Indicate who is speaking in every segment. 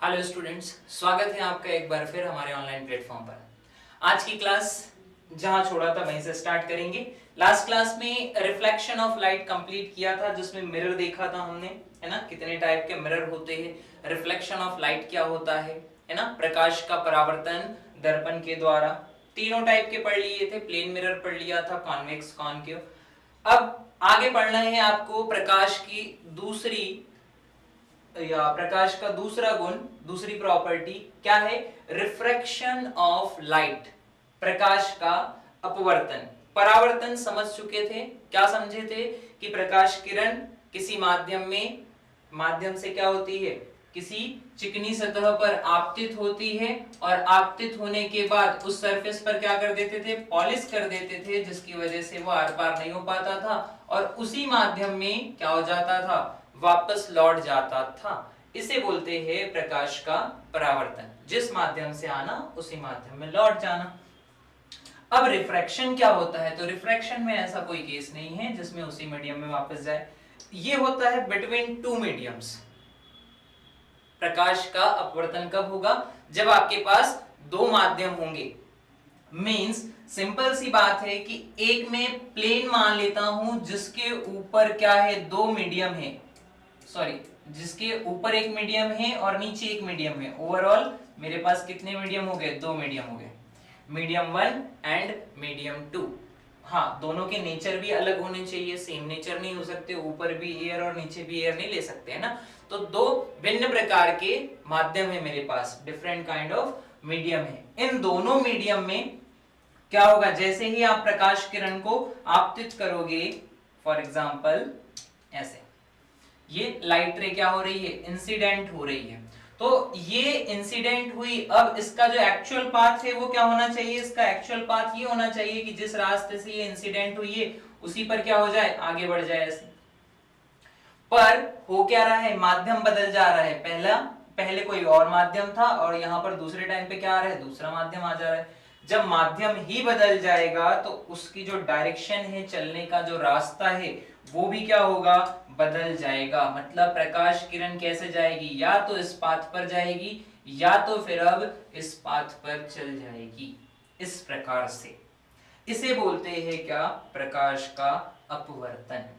Speaker 1: Hello students, स्वागत है आपका एक बार फिर हमारे ऑनलाइन प्लेटफॉर्म पर। आज की क्लास जहां छोड़ा था वहीं से स्टार्ट करेंगे। लास्ट क्लास में रिफ्लेक्शन ऑफ लाइट कंप्लीट किया था, जिसमें मिरर देखा था हमने, है ना। कितने टाइप के मिरर होते हैं, रिफ्लेक्शन ऑफ लाइट क्या होता है ना। प्रकाश का परावर्तन दर्पण के द्वारा, तीनों टाइप के पढ़ लिए थे। प्लेन मिरर पढ़ लिया था, कॉन्वेक्स, कॉनकेव। अब आगे पढ़ना है आपको प्रकाश की दूसरी या प्रकाश का दूसरा गुण, दूसरी प्रॉपर्टी क्या है? रिफ्रैक्शन ऑफ लाइट, प्रकाश का अपवर्तन। परावर्तन समझ चुके थे, क्या समझे थे कि प्रकाश किरण किसी माध्यम से क्या होती है, किसी चिकनी सतह पर आपतित होती है और आपतित होने के बाद उस सरफेस पर क्या कर देते थे, पॉलिश कर देते थे, जिसकी वजह से वो आर पार नहीं हो पाता था और उसी माध्यम में क्या हो जाता था, वापस लौट जाता था। इसे बोलते हैं प्रकाश का परावर्तन, जिस माध्यम से आना उसी माध्यम में लौट जाना। अब रिफ्रैक्शन क्या होता है? तो रिफ्रैक्शन में ऐसा कोई केस नहीं है जिसमें उसी मीडियम में वापस जाए। ये होता है बिटवीन टू मीडियम्स। प्रकाश का अपवर्तन कब होगा? जब आपके पास दो माध्यम होंगे। मींस सिंपल सी बात है कि एक में प्लेन मान लेता हूं जिसके ऊपर क्या है, दो मीडियम है, सॉरी, जिसके ऊपर एक मीडियम है और नीचे एक मीडियम है। ओवरऑल मेरे पास कितने मीडियम हो गए? दो मीडियम हो गए, मीडियम 1 एंड मीडियम 2। हाँ, दोनों के नेचर भी अलग होने चाहिए, सेम नेचर नहीं हो सकते, ऊपर भी एयर और नीचे भी एयर नहीं ले सकते, है ना। तो दो भिन्न प्रकार के माध्यम है मेरे पास, डिफरेंट काइंड ऑफ मीडियम है। इन दोनों मीडियम में क्या होगा, जैसे ही आप प्रकाश किरण को आपतित करोगे, फॉर एग्जाम्पल ऐसे, ये लाइट रे क्या हो रही है, इंसिडेंट हो रही है। तो ये इंसिडेंट हुई, अब इसका जो एक्चुअल पाथ है वो क्या होना चाहिए? इसका एक्चुअल पाथ ये होना चाहिए कि जिस रास्ते से ये इंसिडेंट हुई है उसी पर क्या हो जाए, आगे बढ़ जाए ऐसे। पर हो क्या रहा है, माध्यम बदल जा रहा है। पहले कोई और माध्यम था और यहां पर दूसरे टाइम पे क्या आ रहा है, दूसरा माध्यम आ जा रहा है। जब माध्यम ही बदल जाएगा तो उसकी जो डायरेक्शन है, चलने का जो रास्ता है, वो भी क्या होगा, बदल जाएगा। मतलब प्रकाश किरण कैसे जाएगी, या तो इस पाथ पर जाएगी या तो फिर अब इस पाथ पर चल जाएगी, इस प्रकार से। इसे बोलते हैं क्या, प्रकाश का अपवर्तन।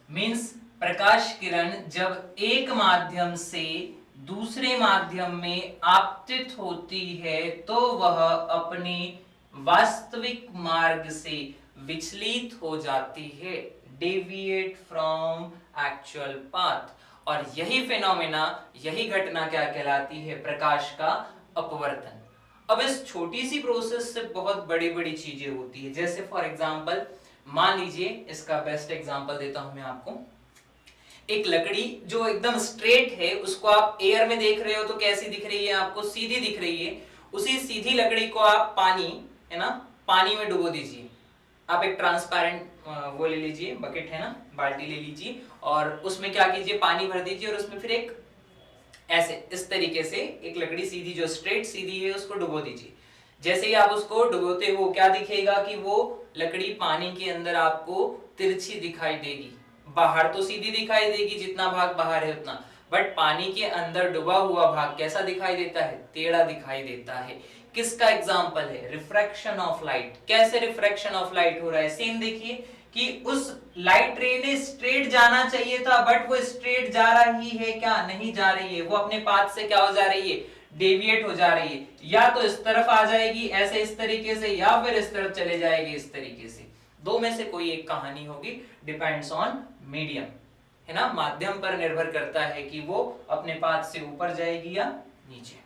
Speaker 1: मींस प्रकाश किरण जब एक माध्यम से दूसरे माध्यम में आपतित होती है तो वह अपने वास्तविक मार्ग से विचलित हो जाती है, डेविएट फ्रॉम एक्चुअल पाथ। और यही फिनोमेना, यही घटना क्या कहलाती है, प्रकाश का अपवर्तन। अब इस छोटी सी प्रोसेस से बहुत बड़ी बड़ी चीजें होती है। जैसे फॉर एग्जांपल मान लीजिए, इसका बेस्ट एग्जांपल देता हूं मैं आपको। एक लकड़ी जो एकदम स्ट्रेट है, उसको आप एयर में देख रहे हो तो कैसी दिख रही है आपको, सीधी दिख रही है। उसी सीधी लकड़ी को आप पानी, है ना, पानी में डुबो दीजिए। आप एक ट्रांसपेरेंट वो ले लीजिए, बकेट है ना, बाल्टी ले लीजिए और उसमें क्या कीजिए, पानी भर दीजिए और उसमें फिर एक ऐसे इस तरीके से एक लकड़ी सीधी, जो स्ट्रेट सीधी है, उसको डुबो दीजिए। जैसे ही आप उसको डुबोते हो क्या दिखेगा कि वो लकड़ी पानी के अंदर आपको तिरछी दिखाई देगी। बाहर तो सीधी दिखाई देगी, जितना भाग बाहर है उतना, बट पानी के अंदर डूबा हुआ भाग कैसा दिखाई देता है, टेढ़ा दिखाई देता है। किसका एग्जाम्पल है, रिफ्रैक्शन ऑफ लाइट। कैसे रिफ्रैक्शन ऑफ लाइट हो रहा है, सेम देखिए कि उस लाइट रे ने स्ट्रेट जाना चाहिए था, बट वो स्ट्रेट जा रही है क्या, नहीं जा रही है। वो अपने पाथ से क्या हो जा रही है, डेविएट हो जा रही है। या तो इस तरफ आ जाएगी ऐसे इस तरीके से, या फिर इस तरफ चले जाएगी इस तरीके से। दो में से कोई एक कहानी होगी, डिपेंड्स ऑन मीडियम, है ना। माध्यम पर निर्भर करता है कि वो अपने पाथ से ऊपर जाएगी या नीचे।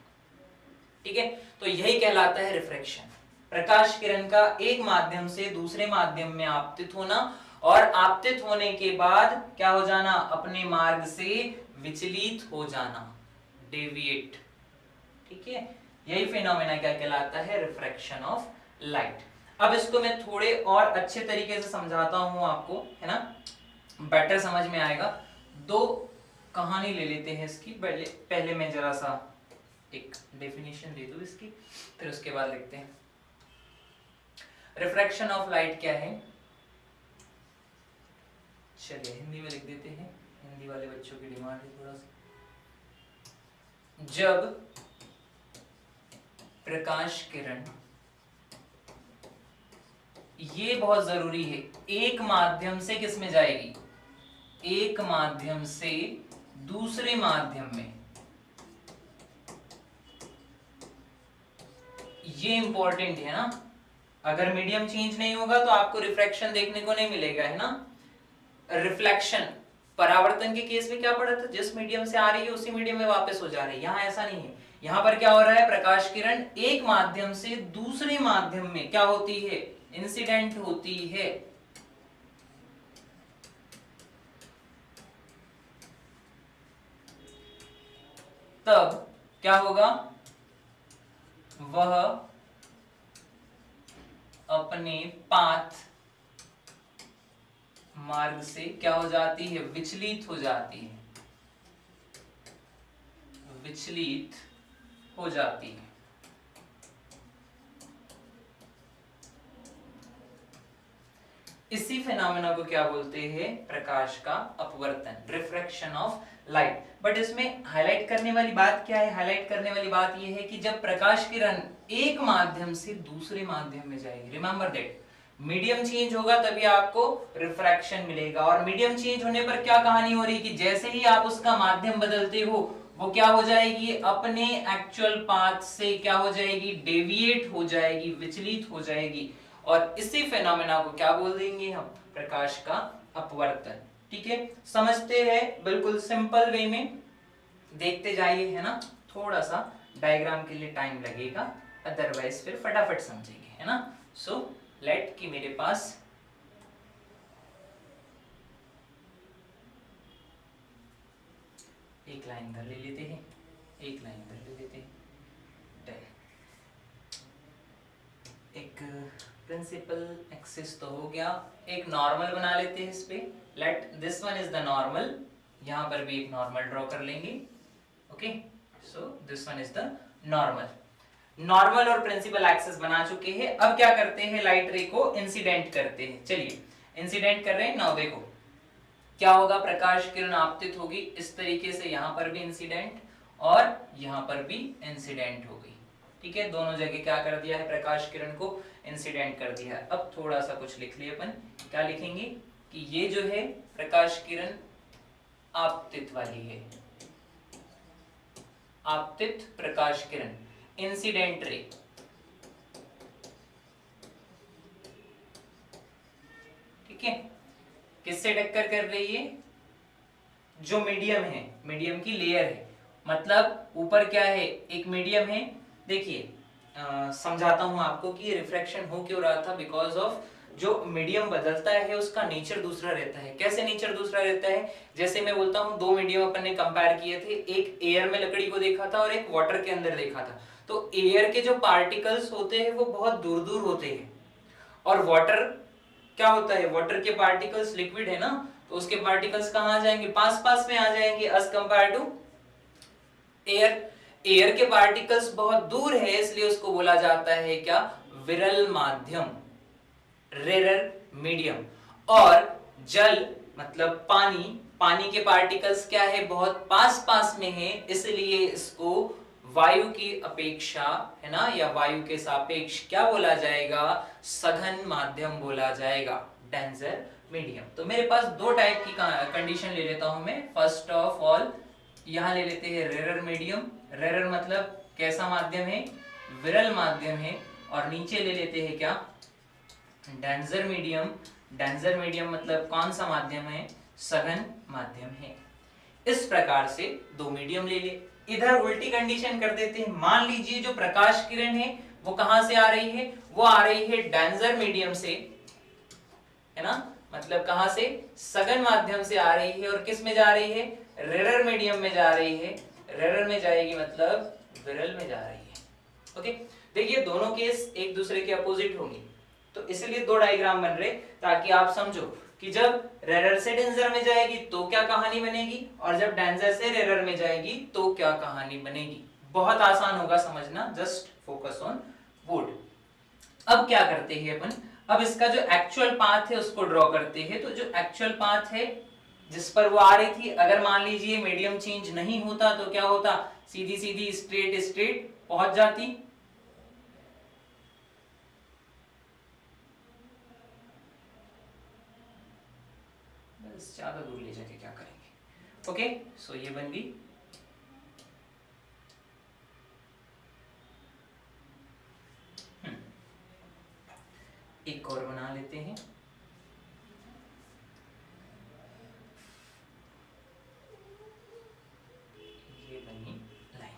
Speaker 1: ठीक है, तो यही कहलाता है रिफ्रैक्शन। प्रकाश किरण का एक माध्यम से दूसरे माध्यम में आपतित होना और आपतित होने के बाद क्या हो जाना, अपने मार्ग से विचलित हो जाना, डेविएट। ठीक है, यही फिनोमेना क्या कहलाता है, रिफ्रैक्शन ऑफ लाइट। अब इसको मैं थोड़े और अच्छे तरीके से समझाता हूं आपको, है ना, बेटर समझ में आएगा। दो कहानी ले लेते हैं इसकी। पहले मैं जरा सा एक डेफिनेशन दे दूं इसकी, फिर उसके बाद लिखते हैं। रिफ्रैक्शन ऑफ लाइट क्या है, चलिए हिंदी में लिख देते हैं, हिंदी वाले बच्चों की डिमांड है थोड़ा सा। जब प्रकाश किरण, ये बहुत जरूरी है, एक माध्यम से किस में जाएगी, एक माध्यम से दूसरे माध्यम में, ये इंपॉर्टेंट है ना। अगर मीडियम चेंज नहीं होगा तो आपको रिफ्रैक्शन देखने को नहीं मिलेगा, है ना। रिफ्लेक्शन, परावर्तन के केस में क्या पड़ा था, जिस मीडियम से आ रही है उसी मीडियम में वापस हो जा रही है। यहाँ ऐसा नहीं है, यहाँ पर क्या हो रहा है, प्रकाश किरण एक माध्यम से दूसरे माध्यम में क्या होती है, इंसिडेंट होती है। तब क्या होगा, वह अपने पाथ, मार्ग से क्या हो जाती है, विचलित हो जाती है, विचलित हो जाती है। इसी फिनोमेना को क्या बोलते हैं, प्रकाश का अपवर्तन, रिफ्रैक्शन ऑफ लाइट। बट इसमें हाईलाइट करने वाली बात क्या है, हाईलाइट करने वाली बात यह है कि जब प्रकाश किरण एक माध्यम से दूसरे माध्यम में जाएगी, रिमेंबर दैट, मीडियम चेंज होगा तभी आपको रिफ्रैक्शन मिलेगा। और मीडियम चेंज होने पर क्या कहानी हो रही है कि जैसे ही आप उसका माध्यम बदलते हो, वो क्या हो जाएगी, अपने एक्चुअल पाथ से क्या हो जाएगी, डेविएट हो जाएगी, विचलित हो जाएगी। और इसी फेनोमेना को क्या बोल देंगे हम, प्रकाश का अपवर्तन। ठीक है, समझते हैं, बिल्कुल सिंपल वे में देखते जाइए, है ना। थोड़ा सा डायग्राम के लिए टाइम लगेगा, अदरवाइज फिर फटाफट समझेंगे, है ना। सो लेट कि मेरे पास एक लाइन इधर ले लेते हैं, एक लाइन इधर ले लेते हैं, एक प्रिंसिपल एक्सिस तो हो गया, एक नॉर्मल बना लेते हैं इस पे। Let this one is the normal, यहां पर भी एक नॉर्मल ड्रॉ कर लेंगे। Okay, so this one is the normal. Normal और प्रिंसिपल एक्सिस बना चुके हैं। अब क्या करते हैं, लाइट रे को इंसिडेंट करते हैं। चलिए इंसिडेंट कर रहे हैं। नाउ देखो क्या होगा, प्रकाश किरण आपतित होगी इस तरीके से, यहां पर भी इंसिडेंट और यहां पर भी इंसिडेंट हो गई। ठीक है, दोनों जगह क्या कर दिया है, प्रकाश किरण को इंसिडेंट कर दिया है। अब थोड़ा सा कुछ लिख लिए अपन, क्या लिखेंगे कि ये जो है प्रकाश किरण आपतित वाली है, आपतित प्रकाश किरण, इंसिडेंट रे। ठीक है, किससे टक्कर कर रही है, जो मीडियम है, मीडियम की लेयर है, मतलब ऊपर क्या है, एक मीडियम है। देखिए समझाता हूं आपको कि ये रिफ्रैक्शन हो क्यों रहा था, बिकॉज ऑफ जो मीडियम बदलता है उसका नेचर दूसरा रहता है। कैसे नेचर दूसरा रहता है, जैसे मैं बोलता हूं दो मीडियम अपन ने कंपेयर किए थे, एक एयर में लकड़ी को देखा था और एक वाटर के अंदर देखा था। तो एयर के जो पार्टिकल्स होते हैं वो बहुत दूर दूर होते हैं, और वाटर क्या होता है, वाटर के पार्टिकल्स लिक्विड है ना, तो उसके पार्टिकल्स कहां आ जाएंगे, पास पास में आ जाएंगे, as compared to air. Air के पार्टिकल्स बहुत दूर है, इसलिए उसको बोला जाता है क्या, विरल माध्यम, रेरर मीडियम। और जल मतलब पानी, पानी के पार्टिकल्स क्या है, बहुत पास पास में है, इसलिए इसको वायु की अपेक्षा, है ना, या वायु के सापेक्ष क्या बोला जाएगा, सघन माध्यम बोला जाएगा, डेंजर मीडियम। तो मेरे पास दो टाइप की कंडीशन ले लेता हूं मैं। फर्स्ट ऑफ ऑल यहां ले लेते हैं रेरर मीडियम। रेरर मतलब कैसा माध्यम है, विरल माध्यम है। और नीचे ले लेते हैं क्या, डेंजर मीडियम। डेंजर मीडियम मतलब कौन सा माध्यम है, सघन माध्यम है। इस प्रकार से दो मीडियम ले ले। इधर उल्टी कंडीशन कर देते हैं, मान लीजिए जो प्रकाश किरण है वो कहां से आ रही है, वो आ रही है डेंजर मीडियम से, है ना, मतलब कहां से, सघन माध्यम से आ रही है, और किस में जा रही है, रेरर मीडियम में जा रही है। रेरर में जाएगी मतलब विरल में जा रही है। ओके, देखिए दोनों केस एक दूसरे के अपोजिट होंगे, तो इसलिए दो डायग्राम बन रहे ताकि आप समझो कि जब रेरर से डेंजर में जाएगी तो क्या कहानी बनेगी, और जब डेंजर से रेरर में जाएगी तो क्या कहानी बनेगी। बहुत आसान होगा समझना, जस्ट फोकस ऑन बोर्ड। अब क्या करते हैं अपन, अब इसका जो एक्चुअल पाथ है उसको ड्रॉ करते हैं। तो जो एक्चुअल पाथ है जिस पर वो आ रही थी, अगर मान लीजिए मीडियम चेंज नहीं होता तो क्या होता, सीधी सीधी स्ट्रेट स्ट्रेट पहुंच जाती। बस ज्यादा दूर ले जाके क्या करेंगे। ओके, सो ये बन गई। एक और बना लेते हैं। ये बनी लाइन।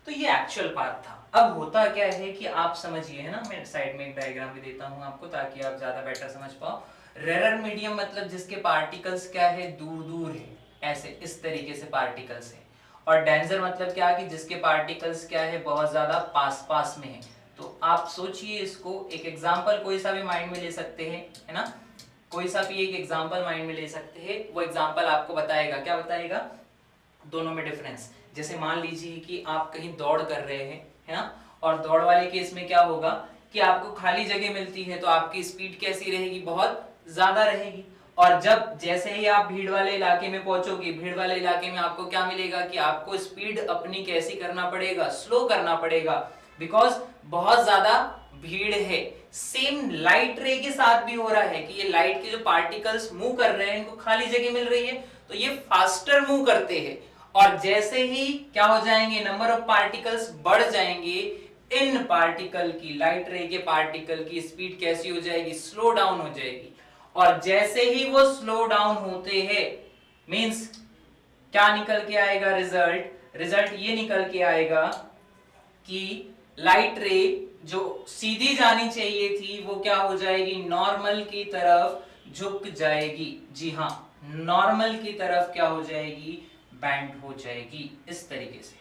Speaker 1: तो ये एक्चुअल पाथ था। अब होता क्या है कि आप समझिए, है ना, मैं साइड में एक डायग्राम भी देता हूं आपको ताकि आप ज्यादा बेटर समझ पाओ। रेयर मीडियम मतलब जिसके पार्टिकल्स क्या है, दूर दूर है, ऐसे इस तरीके से पार्टिकल्स है। और डेंजर मतलब क्या, कि जिसके पार्टिकल्स क्या है, बहुत ज्यादा पास पास में है। तो आप सोचिए इसको, एक एग्जांपल कोई सा भी माइंड में ले सकते हैं, है ना, कोई सा भी एक एग्जांपल माइंड में ले सकते हैं। वो एग्जांपल आपको बताएगा, क्या बताएगा, दोनों में डिफरेंस। जैसे मान लीजिए कि आप कहीं दौड़ कर रहे हैं, है ना, और दौड़ वाले केस में क्या होगा कि आपको खाली जगह मिलती है तो आपकी स्पीड कैसी रहेगी, बहुत ज्यादा रहेगी। और जब जैसे ही आप भीड़ वाले इलाके में पहुंचोगे, भीड़ वाले इलाके में आपको क्या मिलेगा कि आपको स्पीड अपनी कैसी करना पड़ेगा, स्लो करना पड़ेगा, बिकॉज बहुत ज्यादा भीड़ है। सेम लाइट रे के साथ भी हो रहा है कि ये लाइट के जो पार्टिकल्स मूव कर रहे हैं, इनको खाली जगह मिल रही है तो ये फास्टर मूव करते हैं। और जैसे ही क्या हो जाएंगे, नंबर ऑफ पार्टिकल्स बढ़ जाएंगे, इन पार्टिकल की, लाइट रे के पार्टिकल की स्पीड कैसी हो जाएगी, स्लो डाउन हो जाएगी। और जैसे ही वो स्लो डाउन होते हैं, मींस क्या निकल के आएगा रिजल्ट, रिजल्ट ये निकल के आएगा कि लाइट रे जो सीधी जानी चाहिए थी वो क्या हो जाएगी, नॉर्मल की तरफ झुक जाएगी। जी हाँ, नॉर्मल की तरफ क्या हो जाएगी, बैंड हो जाएगी, इस तरीके से।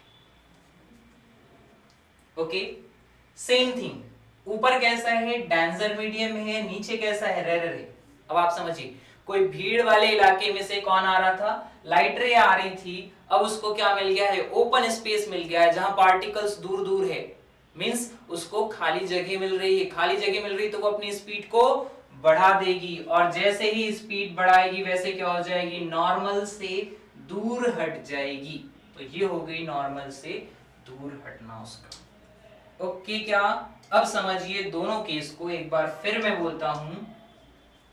Speaker 1: ओके, सेम थिंग, ऊपर कैसा है, डेंजर मीडियम है, नीचे कैसा है, रेयर है। अब आप समझिए, कोई भीड़ वाले इलाके में से कौन आ रहा था, लाइट रे आ रही थी। अब उसको क्या मिल गया है, ओपन स्पेस मिल गया है जहां पार्टिकल्स दूर दूर है, मींस उसको खाली जगह मिल रही है। खाली जगह मिल रही है तो वो अपनी स्पीड को बढ़ा देगी, और जैसे ही स्पीड बढ़ाएगी वैसे क्या हो जाएगी, नॉर्मल से दूर हट जाएगी। तो ये हो गई नॉर्मल से दूर हटना उसका। ओके, क्या अब समझिए दोनों केस को एक बार फिर मैं बोलता हूं,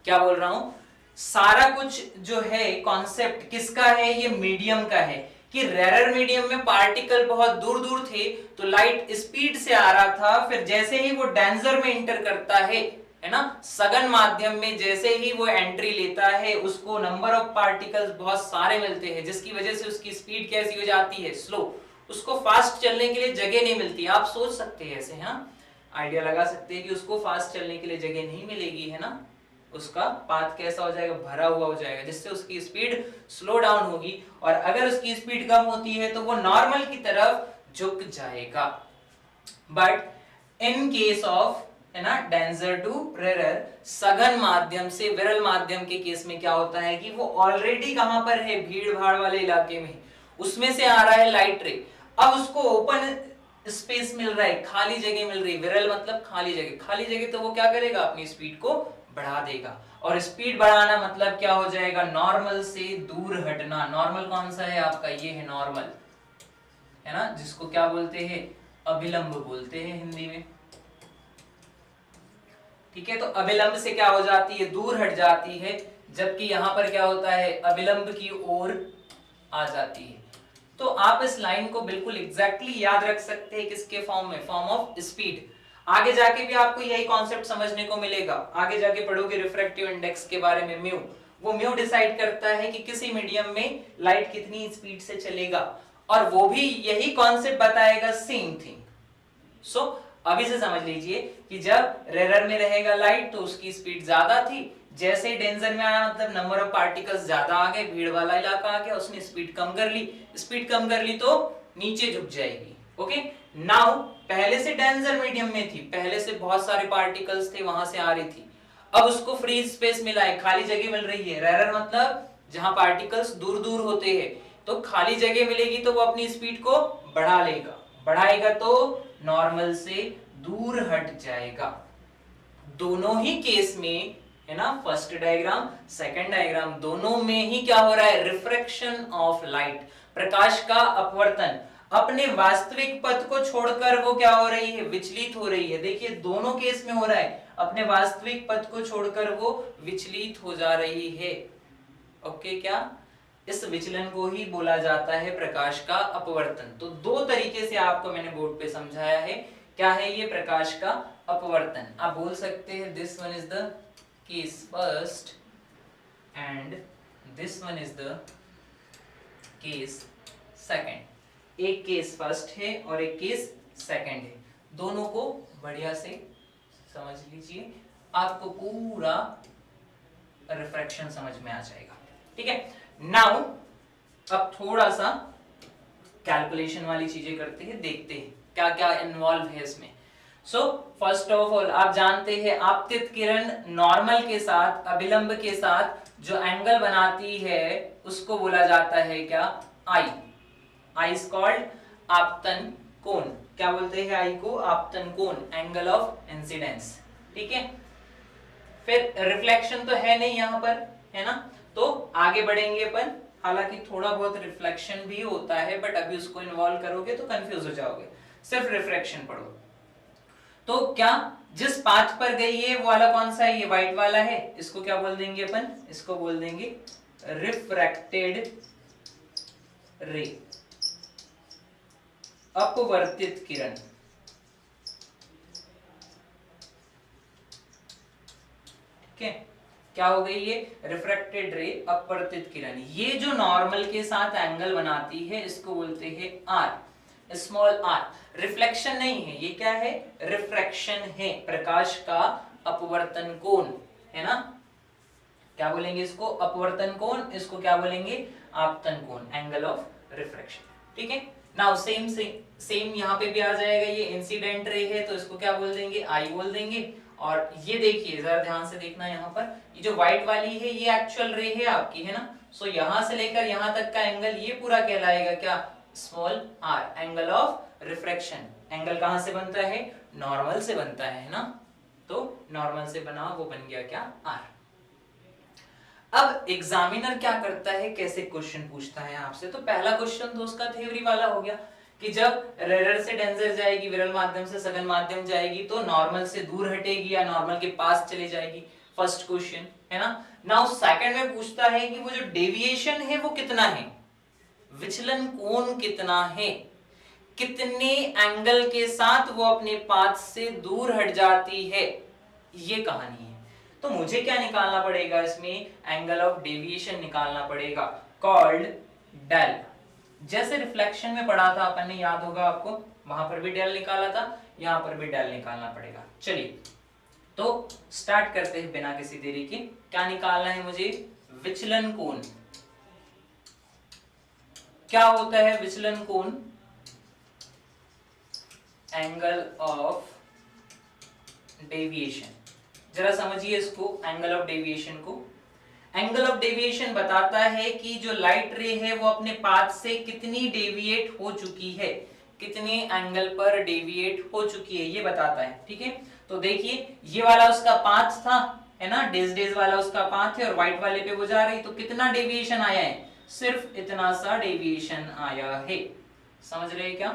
Speaker 1: क्या बोल रहा हूं, सारा कुछ जो है कॉन्सेप्ट किसका है, ये मीडियम का है। कि रेयर मीडियम में पार्टिकल बहुत दूर दूर थे तो लाइट स्पीड से आ रहा था, फिर जैसे ही वो डेंजर में एंटर करता है ना, सघन माध्यम में जैसे ही वो एंट्री लेता है, उसको नंबर ऑफ पार्टिकल्स बहुत सारे मिलते हैं, जिसकी वजह से उसकी स्पीड कैसी हो जाती है, स्लो। उसको फास्ट चलने के लिए जगह नहीं मिलती। आप सोच सकते हैं ऐसे, हाँ, आइडिया लगा सकते हैं कि उसको फास्ट चलने के लिए जगह नहीं मिलेगी, है ना, उसका पाथ कैसा हो जाएगा, भरा हुआ हो जाएगा, जिससे उसकी स्पीड स्लो डाउन होगी। और अगर उसकी स्पीड कम होती है तो वो नॉर्मल की तरफ झुक जाएगा। बट इन केस ऑफ, है ना, डेंजर टू रेयर, सघन माध्यम से विरल माध्यम के केस में क्या होता है कि वो ऑलरेडी कहां पर है, भीड़ भाड़ वाले इलाके में, उसमें से आ रहा है लाइट रे। अब उसको ओपन स्पेस मिल रहा है, खाली जगह मिल रही है, विरल मतलब खाली जगह, खाली जगह, तो वो क्या करेगा, अपनी स्पीड को बढ़ा देगा। और स्पीड बढ़ाना मतलब क्या हो जाएगा, नॉर्मल से दूर हटना। नॉर्मल कौन सा है आपका, ये है नॉर्मल, है ना, जिसको क्या बोलते हैं, अभिलंब बोलते हैं हिंदी में। ठीक है, तो अभिलंब से क्या हो जाती है, दूर हट जाती है, जबकि यहां पर क्या होता है, अभिलंब की ओर आ जाती है। तो आप इस लाइन को बिल्कुल एग्जैक्टली याद रख सकते हैं, किसके फॉर्म में, फॉर्म ऑफ स्पीड। आगे जाके भी आपको यही कॉन्सेप्ट समझने को मिलेगा। आगे जाके पढ़ोगे रिफ्रैक्टिव इंडेक्स के बारे में, म्यू, वो म्यू डिसाइड करता है कि किसी मीडियम में लाइट कितनी स्पीड से चलेगा, और वो भी यही कॉन्सेप्ट बताएगा, सेम थिंग। सो अभी से समझ लीजिए कि जब रेयर में रहेगा लाइट तो उसकी स्पीड ज्यादा थी, जैसे ही डेंजर में आया मतलब नंबर ऑफ पार्टिकल्स ज्यादा आ गए, भीड़ वाला इलाका आ गया, उसने स्पीड कम कर ली, स्पीड कम कर ली तो नीचे झुक जाएगी। ओके, नाउ पहले से डेंजर मीडियम में थी, पहले से बहुत सारे पार्टिकल्स थे, वहां से आ रही थी। अब उसको फ्री स्पेस मिला है, खाली जगह मिल रही है। रेयर मतलब जहां पार्टिकल्स दूर दूर होते हैं, तो खाली जगह मिलेगी तो वो अपनी स्पीड को बढ़ा लेगा, बढ़ाएगा तो नॉर्मल से दूर हट जाएगा। दोनों ही केस में है ना, फर्स्ट डायग्राम सेकंड डायग्राम दोनों में ही क्या हो रहा है, रिफ्रैक्शन ऑफ लाइट, प्रकाश का अपवर्तन अपने वास्तविक पथ को छोड़कर वो क्या हो रही है, विचलित हो रही है। देखिए दोनों केस में हो रहा है, अपने वास्तविक पथ को छोड़कर वो विचलित हो जा रही है। ओके, क्या इस विचलन को ही बोला जाता है प्रकाश का अपवर्तन। तो दो तरीके से आपको मैंने बोर्ड पे समझाया है, क्या है ये प्रकाश का अपवर्तन। आप बोल सकते हैं this one is the case first and this one is the case second. एक केस फर्स्ट है और एक केस सेकंड है, दोनों को बढ़िया से समझ लीजिए, आपको पूरा रिफ्रैक्शन समझ में आ जाएगा। ठीक है, नाउ अब थोड़ा सा कैलकुलेशन वाली चीजें करते हैं, देखते हैं क्या क्या इन्वॉल्व है इसमें। सो फर्स्ट ऑफ ऑल आप जानते हैं आपतित किरण नॉर्मल के साथ अभिलंब के साथ जो एंगल बनाती है उसको बोला जाता है क्या, आई। आई इज कॉल्ड आपतन कोण। क्या बोलते हैं आई को, आपतन कोण, एंगल ऑफ इंसिडेंस। ठीक है, फिर रिफ्लेक्शन तो है नहीं यहां पर, है ना, तो आगे बढ़ेंगे अपन। हालांकि थोड़ा बहुत रिफ्लेक्शन भी होता है बट अभी उसको इन्वॉल्व करोगे तो कंफ्यूज हो जाओगे, सिर्फ रिफ्लेक्शन पढ़ो। तो क्या जिस पाथ पर गई है वो वाला कौन सा है, ये व्हाइट वाला है, इसको क्या बोल देंगे अपन, इसको बोल देंगे रिफ्रैक्टेड रे, अपवर्तित किरण। ठीक है, क्या हो गई ये, रिफ्रैक्टेड रे, अपवर्तित किरण। ये जो नॉर्मल के साथ एंगल बनाती है इसको बोलते हैं आर, स्मॉल आर। रिफ्लेक्शन नहीं है ये, क्या है, रिफ्रैक्शन है, प्रकाश का अपवर्तन कोण, है ना। क्या बोलेंगे इसको, अपवर्तन कोण, इसको क्या बोलेंगे, आपतन कोण, एंगल ऑफ रिफ्रैक्शन। ठीक है, नाउ सेम यहाँ पे भी आ जाएगा, ये इंसिडेंट रे है तो इसको क्या बोल देंगे, आई बोल देंगे। और ये देखिए जरा ध्यान से देखना, यहाँ पर ये जो व्हाइट वाली है ये एक्चुअल रे है आपकी, है ना। सो यहां से लेकर यहां तक का एंगल ये पूरा कहलाएगा क्या, small r, angle of refraction. Angle कहां से बनता है, नॉर्मल से बनता है ना, तो नॉर्मल से बना वो बन गया क्या, आर। अब एग्जामिनर क्या करता है, कैसे क्वेश्चन पूछता है आपसे। तो पहला क्वेश्चन तो उसका थ्योरी वाला हो गया कि जब रेरर से डेंसर जाएगी, विरल माध्यम से सघन माध्यम जाएगी तो नॉर्मल से दूर हटेगी या नॉर्मल के पास चले जाएगी, फर्स्ट क्वेश्चन, है ना। नाउ सेकंड में पूछता है कि वो जो डेविएशन है वो कितना है, विचलन कोण कितना है, कितने एंगल के साथ वो अपने पाथ से दूर हट जाती है, ये कहानी है। तो मुझे क्या निकालना पड़ेगा इसमें, एंगल ऑफ डेविएशन निकालना पड़ेगा, कॉल्ड डेल। जैसे रिफ्लेक्शन में पढ़ा था अपन ने, याद होगा आपको, वहां पर भी डेल निकाला था, यहां पर भी डेल निकालना पड़ेगा। चलिए तो स्टार्ट करते हैं बिना किसी देरी के। क्या निकालना है मुझे, विचलन कोण। क्या होता है विचलन कोण, एंगल ऑफ डेविएशन। जरा समझिए इसको, एंगल ऑफ डेविएशन को। एंगल ऑफ डेविएशन बताता है कि जो लाइट रे है वो अपने पाथ से कितनी डेविएट हो चुकी है, कितने एंगल पर डेविएट हो चुकी है, ये बताता है। ठीक है, तो देखिए ये वाला उसका पाथ था, है ना, डेज डेज वाला उसका पाथ है और व्हाइट वाले पे वो जा रही, तो कितना डेविएशन आया है, सिर्फ इतना सा डेविएशन आया है। समझ रहे क्या,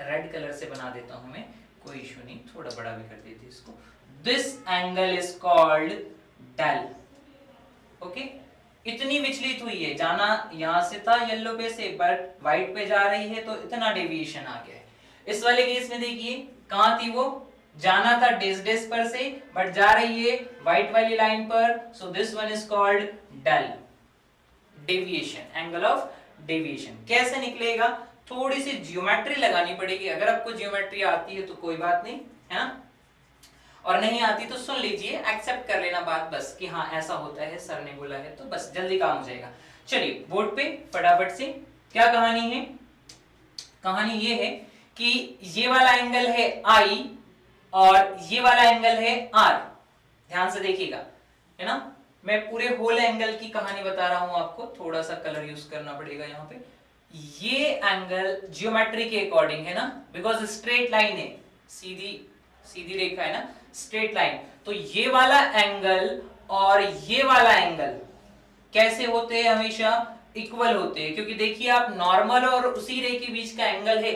Speaker 1: रेड कलर से बना देता हूं मैं, कोई इशू नहीं, थोड़ा बड़ा भी कर देते इसको। This angle is called del. Okay, इतनी विचलित हुई है, जाना यहां से था येलो पे से बट व्हाइट पे जा रही है तो इतना डेविएशन आ गया है। इस वाले केस में देखिए कहां थी वो, जाना था डेस डेस पर से बट जा रही है व्हाइट वाली लाइन पर, so this one is called del, deviation, angle of deviation. कैसे निकलेगा, थोड़ी सी ज्योमेट्री लगानी पड़ेगी, अगर आपको ज्योमेट्री आती है तो कोई बात नहीं, है ना, और नहीं आती तो सुन लीजिए, एक्सेप्ट कर लेना बात बस कि हाँ ऐसा होता है, सर ने बोला है, तो बस जल्दी काम हो जाएगा। चलिए बोर्ड पे फटाफट से, क्या कहानी है, कहानी ये है कि ये वाला एंगल है आई और ये वाला एंगल है आर। ध्यान से देखिएगा, है ना, मैं पूरे होल एंगल की कहानी बता रहा हूं आपको, थोड़ा सा कलर यूज करना पड़ेगा यहाँ पे। ये एंगल ज्योमेट्री के अकॉर्डिंग है ना, बिकॉज स्ट्रेट लाइन है, सीधी सीधी रेखा है ना, स्ट्रेट लाइन। तो ये वाला एंगल और ये वाला एंगल कैसे होते हैं? हमेशा इक्वल होते हैं, क्योंकि देखिए आप नॉर्मल और उसी रे के बीच का एंगल है,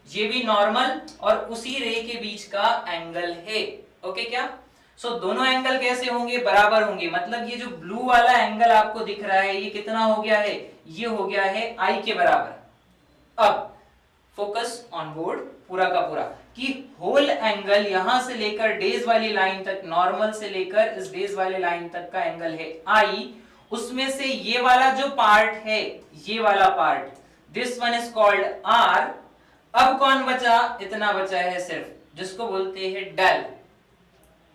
Speaker 1: ये भी नॉर्मल और उसी रे के बीच का एंगल है। ओके क्या? सो दोनों एंगल कैसे होंगे? बराबर होंगे। मतलब ये जो ब्लू वाला एंगल आपको दिख रहा है ये कितना हो गया है? ये हो गया है आई के बराबर। अब फोकस ऑन बोर्ड पूरा का पूरा कि होल एंगल यहां से लेकर डेज वाली लाइन तक, नॉर्मल से लेकर इस डेज वाली लाइन तक का एंगल है आई। उसमें से ये वाला जो पार्ट है, ये वाला part, this one is called r. अब कौन बचा? इतना बचा है सिर्फ, जिसको बोलते हैं डेल।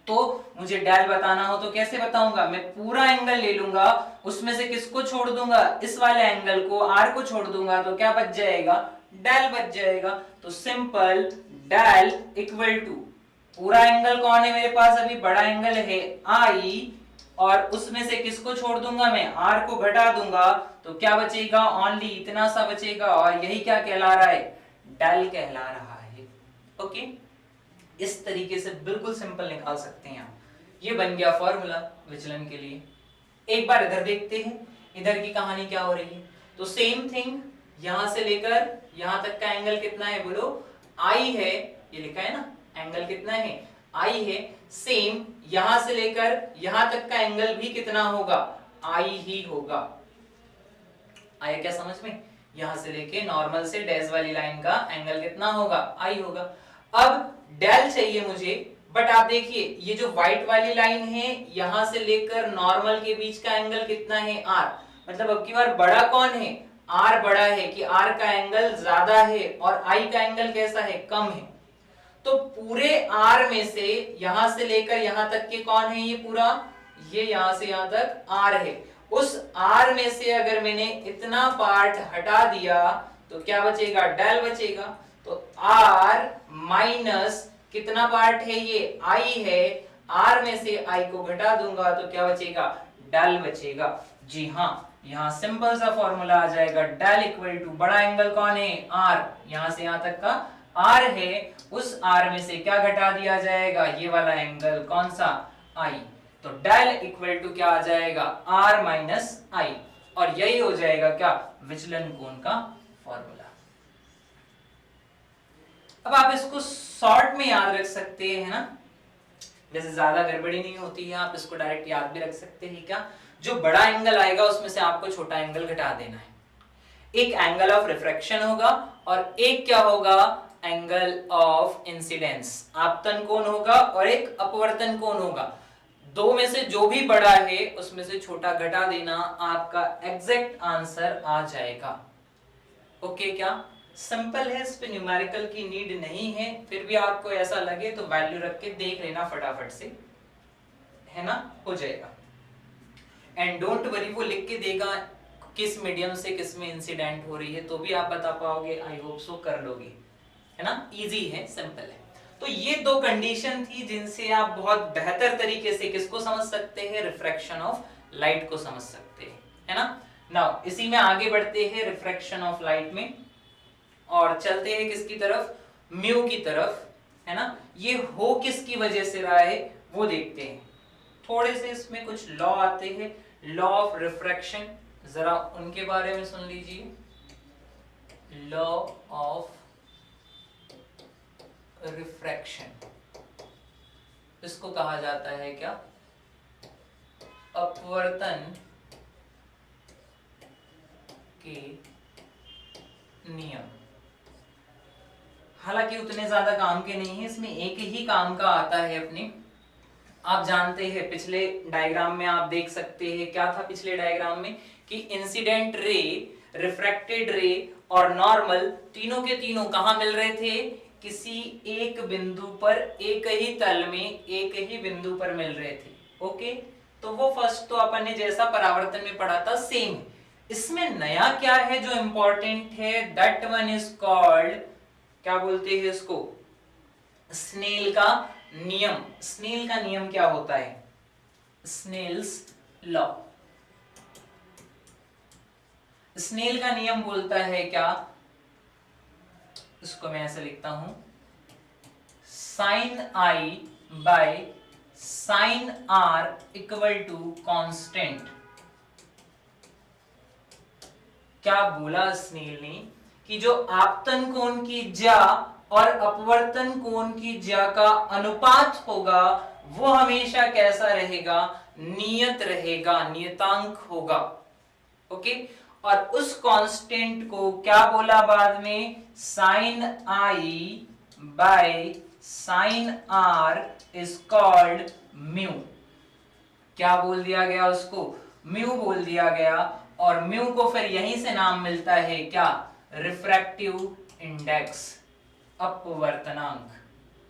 Speaker 1: तो मुझे डेल बताना हो तो कैसे बताऊंगा? मैं पूरा एंगल ले लूंगा, उसमें से किसको छोड़ दूंगा? इस वाले एंगल को, आर को छोड़ दूंगा, तो क्या बच जाएगा? डेल बच जाएगा। तो सिंपल डेल इक्वल टू, पूरा एंगल कौन है मेरे पास? अभी बड़ा एंगल है आई, और उसमें से किसको छोड़ दूंगा मैं? आर को घटा दूंगा, तो क्या बचेगा? ओनली इतना सा बचेगा, और यही क्या कहला रहा है? डेल कहला रहा है। ओके, इस तरीके से बिल्कुल सिंपल निकाल सकते हैं आप। ये बन गया फॉर्मूला विचलन के लिए। एक बार इधर देखते हैं, इधर की कहानी क्या हो रही है। तो सेम थिंग, यहां से लेकर यहां तक का एंगल कितना है? बोलो, आई है, ये लिखा है ना, एंगल कितना है? आई है। सेम यहां से लेकर यहां तक का एंगल भी कितना होगा? आई ही होगा। आया क्या समझ में? यहां से लेके नॉर्मल से डैश वाली लाइन का एंगल कितना होगा? आई होगा। अब डेल चाहिए मुझे, बट आप देखिए ये जो व्हाइट वाली लाइन है, यहां से लेकर नॉर्मल के बीच का एंगल कितना है? आर। मतलब अब की बार बड़ा कौन है? आर बड़ा है, कि आर का एंगल ज्यादा है और आई का एंगल कैसा है? कम है। तो पूरे आर में से यहां से लेकर यहां तक के कौन है? ये पूरा, ये यहां से यहां तक आर है। उस आर में से अगर मैंने इतना पार्ट हटा दिया तो क्या बचेगा? डेल बचेगा। तो आर माइनस कितना पार्ट है? ये आई है। आर में से आई को घटा दूंगा तो क्या बचेगा? डेल बचेगा। जी हाँ, यहाँ सिंपल सा फॉर्मूला आ जाएगा, डेल इक्वल टू, बड़ा एंगल कौन है? आर, यहां से यहां तक का आर है, उस आर में से क्या घटा दिया जाएगा? ये वाला एंगल, कौन सा? आई। तो डेल इक्वल टू क्या आ जाएगा? आर माइनस आई, और यही हो जाएगा क्या? विचलन कोण का फॉर्मूला। अब आप इसको शॉर्ट में याद रख सकते हैं ना, जैसे ज्यादा गड़बड़ी नहीं होती है, आप इसको डायरेक्ट याद भी रख सकते हैं। क्या? जो बड़ा एंगल आएगा उसमें से आपको छोटा एंगल घटा देना है। एक एंगल ऑफ रिफ्रैक्शन होगा और एक क्या होगा? एंगल ऑफ इंसिडेंस, आपतन कोण होगा, और एक अपवर्तन कोण होगा। दो में से जो भी बड़ा है उसमें से छोटा घटा देना, आपका एग्जैक्ट आंसर आ जाएगा। ओके क्या? सिंपल है, इस पे न्यूमेरिकल की नीड नहीं है। फिर भी आपको ऐसा लगे तो वैल्यू रख के देख लेना फटाफट से, है ना, हो जाएगा। एंड डोंट वरी, वो लिख के देगा किस मीडियम से किस में इंसिडेंट हो रही है, तो भी आप बता पाओगे। आई होप सो कर लोगे, है ना। इजी है, सिंपल है। तो ये दो कंडीशन थी जिनसे आप बहुत बेहतर तरीके से किसको समझ सकते हैं? रिफ्रैक्शन ऑफ लाइट को समझ सकते हैं, है ना। नाउ इसी में आगे बढ़ते हैं रिफ्रैक्शन ऑफ लाइट में, और चलते हैं किसकी तरफ? म्यू की तरफ, है ना। ये हो किसकी वजह से रहा है वो देखते हैं। थोड़े से इसमें कुछ लॉ आते हैं, लॉ ऑफ रिफ्रैक्शन, जरा उनके बारे में सुन लीजिए। लॉ ऑफ रिफ्रैक्शन, इसको कहा जाता है क्या? अपवर्तन के नियम। हालांकि उतने ज्यादा काम के नहीं है, इसमें एक ही काम का आता है अपने। आप जानते हैं पिछले डायग्राम में आप देख सकते हैं क्या था पिछले डायग्राम में, कि इंसिडेंट रे, रिफ्रैक्टेड रे और नॉर्मल तीनों के तीनों कहां मिल रहे थे? किसी एक बिंदु पर, एक ही तल में एक ही बिंदु पर मिल रहे थे। ओके, तो वो फर्स्ट तो अपन ने जैसा परावर्तन में पढ़ा था सेम। इसमें नया क्या है जो इंपॉर्टेंट है? दैट वन इज कॉल्ड, क्या बोलते हैं इसको? स्नेल का नियम। स्नेल का नियम क्या होता है? Snell's law. स्नेल का नियम बोलता है क्या? इसको मैं ऐसे लिखता हूं, sine i by sine r equal to constant. क्या बोला स्नेल ने कि जो आपतन कोण की ज्या और अपवर्तन कोण की ज्या का अनुपात होगा वो हमेशा कैसा रहेगा, नियत रहेगा, नियतांक होगा। ओके, और उस कांस्टेंट को क्या बोला बाद में, sine i by sine r is called mu. क्या बोल दिया गया उसको, म्यू बोल दिया गया। और म्यू को फिर यहीं से नाम मिलता है क्या, रिफ्रैक्टिव इंडेक्स, अपवर्तनांक,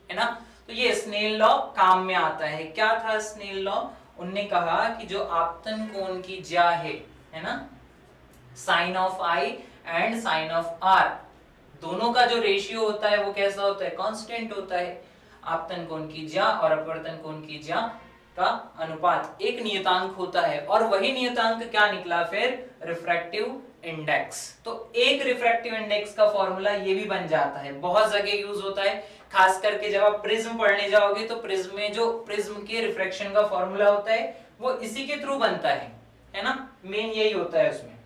Speaker 1: है ना। तो ये स्नेल लॉ काम में आता है। क्या था स्नेल लॉ, उनने कहा कि जो आपतन कोण की ज्या है ना, sine of i and sine of r, दोनों का जो रेशियो होता है वो कैसा होता है, कांस्टेंट होता है। आपतन कोण की ज्या और अपवर्तन कोण की ज्या का अनुपात एक नियतांक होता है, और वही नियतांक क्या निकला फिर, रिफ्रैक्टिव इंडेक्स। तो एक रिफ्रैक्टिव इंडेक्स का फॉर्मूला ये भी बन जाता है, बहुत जगह यूज होता है, खास करके जब आप प्रिज्म पढ़ने जाओगे तो प्रिज्म में जो प्रिज्म के रिफ्रैक्शन का फॉर्मूला होता है वो इसी के थ्रू बनता है ना, मेन यही होता है उसमें।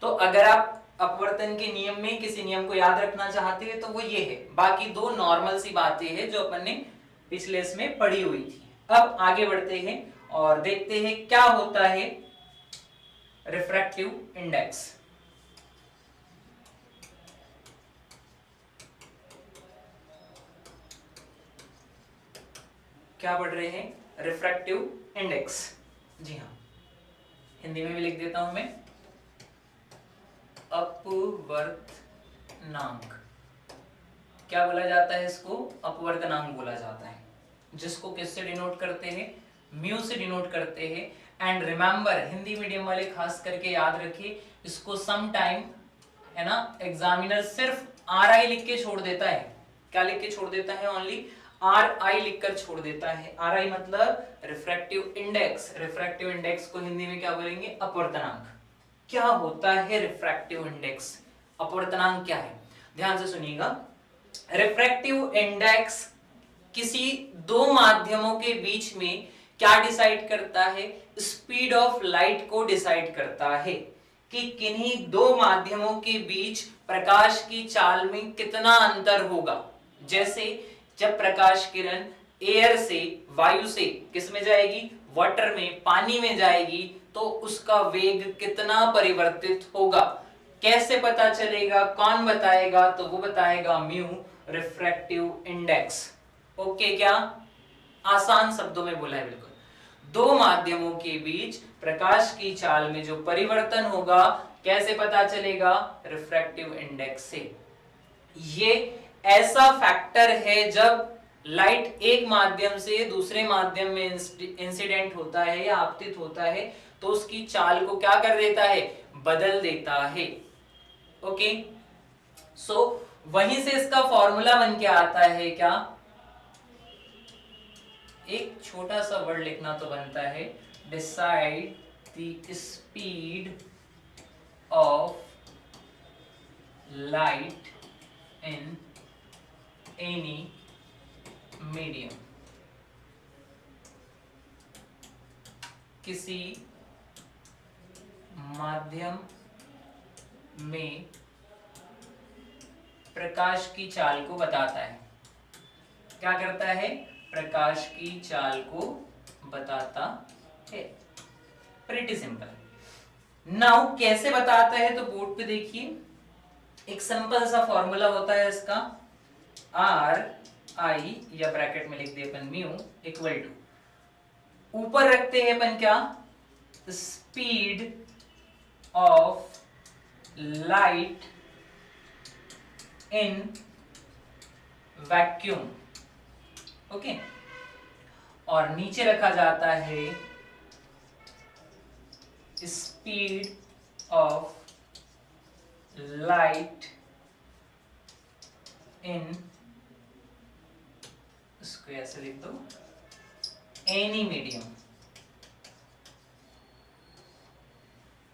Speaker 1: तो अगर आप अपवर्तन के नियम में किसी नियम को याद रखना चाहते हैं तो वो ये है, बाकी दो नॉर्मल सी बातें हैं जो अपन ने पिछले इसमें पढ़ी हुई थी। अब आगे बढ़ते हैं और देखते हैं क्या होता है रिफ्रैक्टिव इंडेक्स। क्या पढ़ रहे हैं, रिफ्रैक्टिव इंडेक्स। जी हाँ, हिंदी में भी लिख देता हूं मैं, अपवर्तनांक। क्या बोला जाता है इसको, अपवर्तनांक बोला जाता है, जिसको किससे डिनोट करते हैं, म्यू से डिनोट करते हैं। एंड रिमेंबर, हिंदी मीडियम वाले खास करके याद रखिए इसको, सम टाइम है ना एग्जामिनर सिर्फ आर आई लिख के छोड़ देता है। क्या लिख के छोड़ देता है, ओनली आर आई लिखकर छोड़ देता है। आर आई मतलब रिफ्रैक्टिव इंडेक्स। रिफ्रैक्टिव इंडेक्स को हिंदी में क्या बोलेंगे, अपवर्तनांक। क्या होता है रिफ्रैक्टिव इंडेक्स, अपवर्तनांक क्या है, ध्यान से सुनिएगा। रिफ्रैक्टिव इंडेक्स किसी दो माध्यमों के बीच में क्या डिसाइड करता है, स्पीड ऑफ लाइट को डिसाइड करता है कि किन्हीं दो माध्यमों के बीच प्रकाश की चाल में कितना अंतर होगा। जैसे जब प्रकाश किरण एयर से, वायु से किस में जाएगी, वाटर में, पानी में जाएगी, तो उसका वेग कितना परिवर्तित होगा, कैसे पता चलेगा, कौन बताएगा, तो वो बताएगा म्यू, रिफ्रैक्टिव इंडेक्स। ओके, क्या आसान शब्दों में बोला है बिल्कुल। दो माध्यमों के बीच प्रकाश की चाल में जो परिवर्तन होगा कैसे पता चलेगा, रिफ्रैक्टिव इंडेक्स से। ये ऐसा फैक्टर है जब लाइट एक माध्यम से दूसरे माध्यम में इंसिडेंट होता है या आपतित होता है तो उसकी चाल को क्या कर देता है, बदल देता है। ओके, सो वहीं से इसका फॉर्मूला बन के आता है क्या, एक छोटा सा वर्ड लिखना तो बनता है, decide the speed of light in any medium. किसी माध्यम में प्रकाश की चाल को बताता है। क्या करता है, प्रकाश की चाल को बताता है। Pretty simple. नाउ कैसे बताता है, तो बोर्ड पे देखिए एक सिंपल सा फॉर्मूला होता है इसका, आर आई या ब्रैकेट में लिख दिए अपन म्यू इक्वल टू, ऊपर रखते हैं अपन क्या, speed of light in vacuum. Okay, और नीचे रखा जाता है स्पीड ऑफ लाइट इन, इसको ऐसे लिख दो, एनी मीडियम।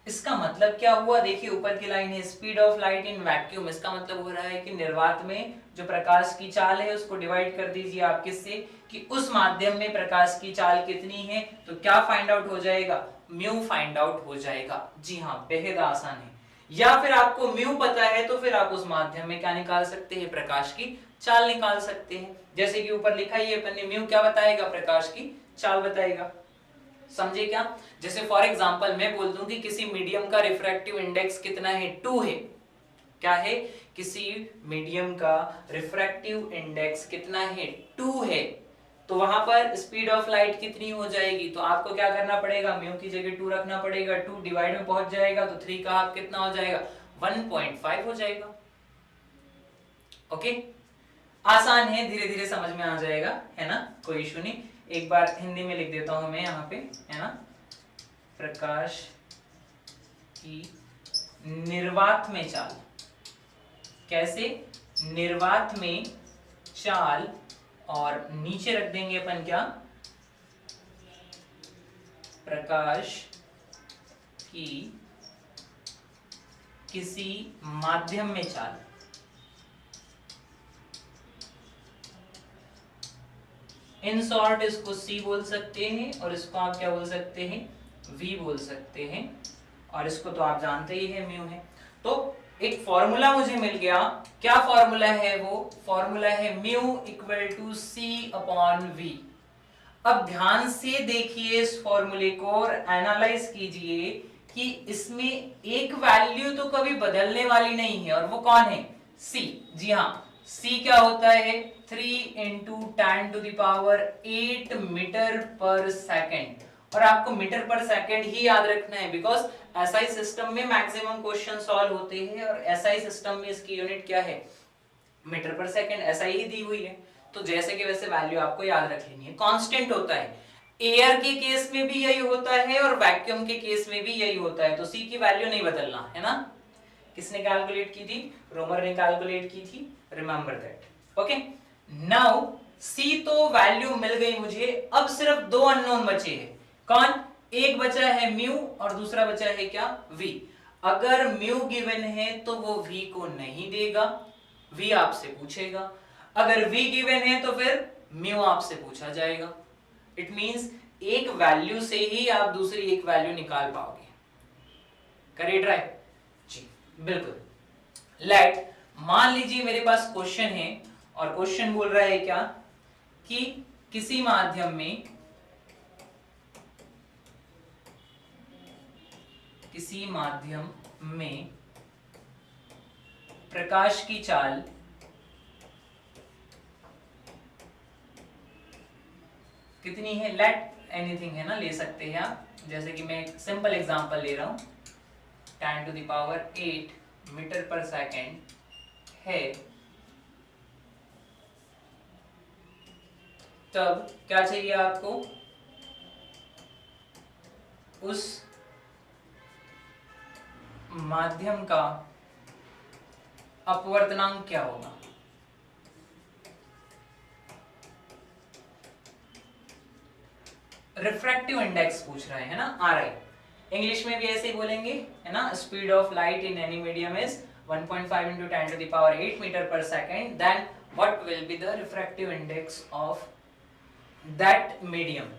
Speaker 1: इसका मतलब मतलब क्या हुआ, देखिए ऊपर की लाइन है speed of light in vacuum, इसका मतलब हो रहा है कि निर्वात में जो प्रकाश की चाल है उसको डिवाइड कर दीजिए आप किससे, कि उस माध्यम में प्रकाश की चाल कितनी है, तो क्या फाइंड आउट हो जाएगा, म्यू फाइंड आउट हो जाएगा। जी हाँ, बेहद आसान है। या फिर आपको म्यू पता है तो फिर आप उस माध्यम में क्या निकाल सकते हैं, प्रकाश की चाल निकाल सकते हैं। जैसे कि ऊपर लिखा ही है अपन ने, म्यू क्या बताएगा, प्रकाश की चाल बताएगा। समझे क्या? जैसे फॉर एग्जांपल मैं बोल दूं कि किसी मीडियम का रिफ्रैक्टिव इंडेक्स कितना है, 2 है। क्या है? किसी मीडियम का रिफ्रैक्टिव इंडेक्स कितना है, 2 है। तो वहां पर स्पीड ऑफ लाइट कितनी हो जाएगी, तो आपको क्या करना पड़ेगा, म्यू की जगह 2 रखना पड़ेगा, 2 डिवाइड में पहुंच जाएगा तो 3 का हाफ कितना हो जाएगा, 1.5 हो जाएगा। ओके, आसान है, धीरे धीरे समझ में आ जाएगा, है ना, कोई इशू नहीं। एक बार हिंदी में लिख देता हूं मैं यहाँ पे, है ना, प्रकाश की निर्वात में चाल। कैसे? निर्वात में चाल, और नीचे रख देंगे अपन क्या, प्रकाश की किसी माध्यम में चाल। इन शॉर्ट इसको C बोल सकते हैं और इसको आप क्या बोल सकते हैं, V बोल सकते हैं, और इसको तो आप जानते ही है, म्यू है। तो एक फॉर्मूला मुझे मिल गया, क्या फॉर्मूला है वो, फॉर्मूला है mu equal to C upon V। अब ध्यान से देखिए इस फॉर्मूले को और एनालाइज कीजिए कि इसमें एक वैल्यू तो कभी बदलने वाली नहीं है, और वो कौन है, C। जी हाँ, C क्या होता है, 3 इंटू 10 टू दावर 8 मीटर पर सेकेंड। और आपको मीटर पर सेकेंड ही याद रखना है, बिकॉज एसआई सिस्टम में मैक्सिमम क्वेश्चन सॉल्व होते हैं, और एसआई सिस्टम में इसकी यूनिट क्या है, मीटर पर सेकेंड, एसआई ही दी हुई है। तो जैसे कि वैसे वैल्यू आपको याद रख लेनी है। कांस्टेंट होता है, एयर के केस में भी यही होता है और वैक्यूम के केस में भी यही होता है। तो सी की वैल्यू नहीं बदलना है ना। किसने कैलकुलेट की थी, रोमर ने कैलकुलेट की थी, remember that. Okay, now see तो वैल्यू मिल गई मुझे, अब सिर्फ दो अननोन बचे हैं। कौन? एक बचा है म्यू और दूसरा बचा है क्या, वी। अगर म्यू गिवन है तो वो वी को नहीं देगा, वी आपसे पूछेगा। अगर v गिवन है तो फिर म्यू आपसे पूछा जाएगा। इट मींस एक वैल्यू से ही आप दूसरी एक वैल्यू निकाल पाओगे। करिए ट्राई जी, बिल्कुल। लेट, मान लीजिए मेरे पास क्वेश्चन है, और क्वेश्चन बोल रहा है क्या, कि किसी माध्यम में, किसी माध्यम में प्रकाश की चाल कितनी है, लेट एनीथिंग है ना, ले सकते हैं आप। जैसे कि मैं एक सिंपल एग्जांपल ले रहा हूं, 10 टू द पावर 8 मीटर पर सेकेंड है, तब क्या चाहिए आपको, उस माध्यम का अपवर्तनांक क्या होगा। रिफ्रैक्टिव इंडेक्स पूछ रहे हैं ना, RI। इंग्लिश में भी ऐसे ही बोलेंगे, है ना, speed of light in any medium is 1.5 into 10 to the power 8 meter per second, then what will be the refractive index of that medium?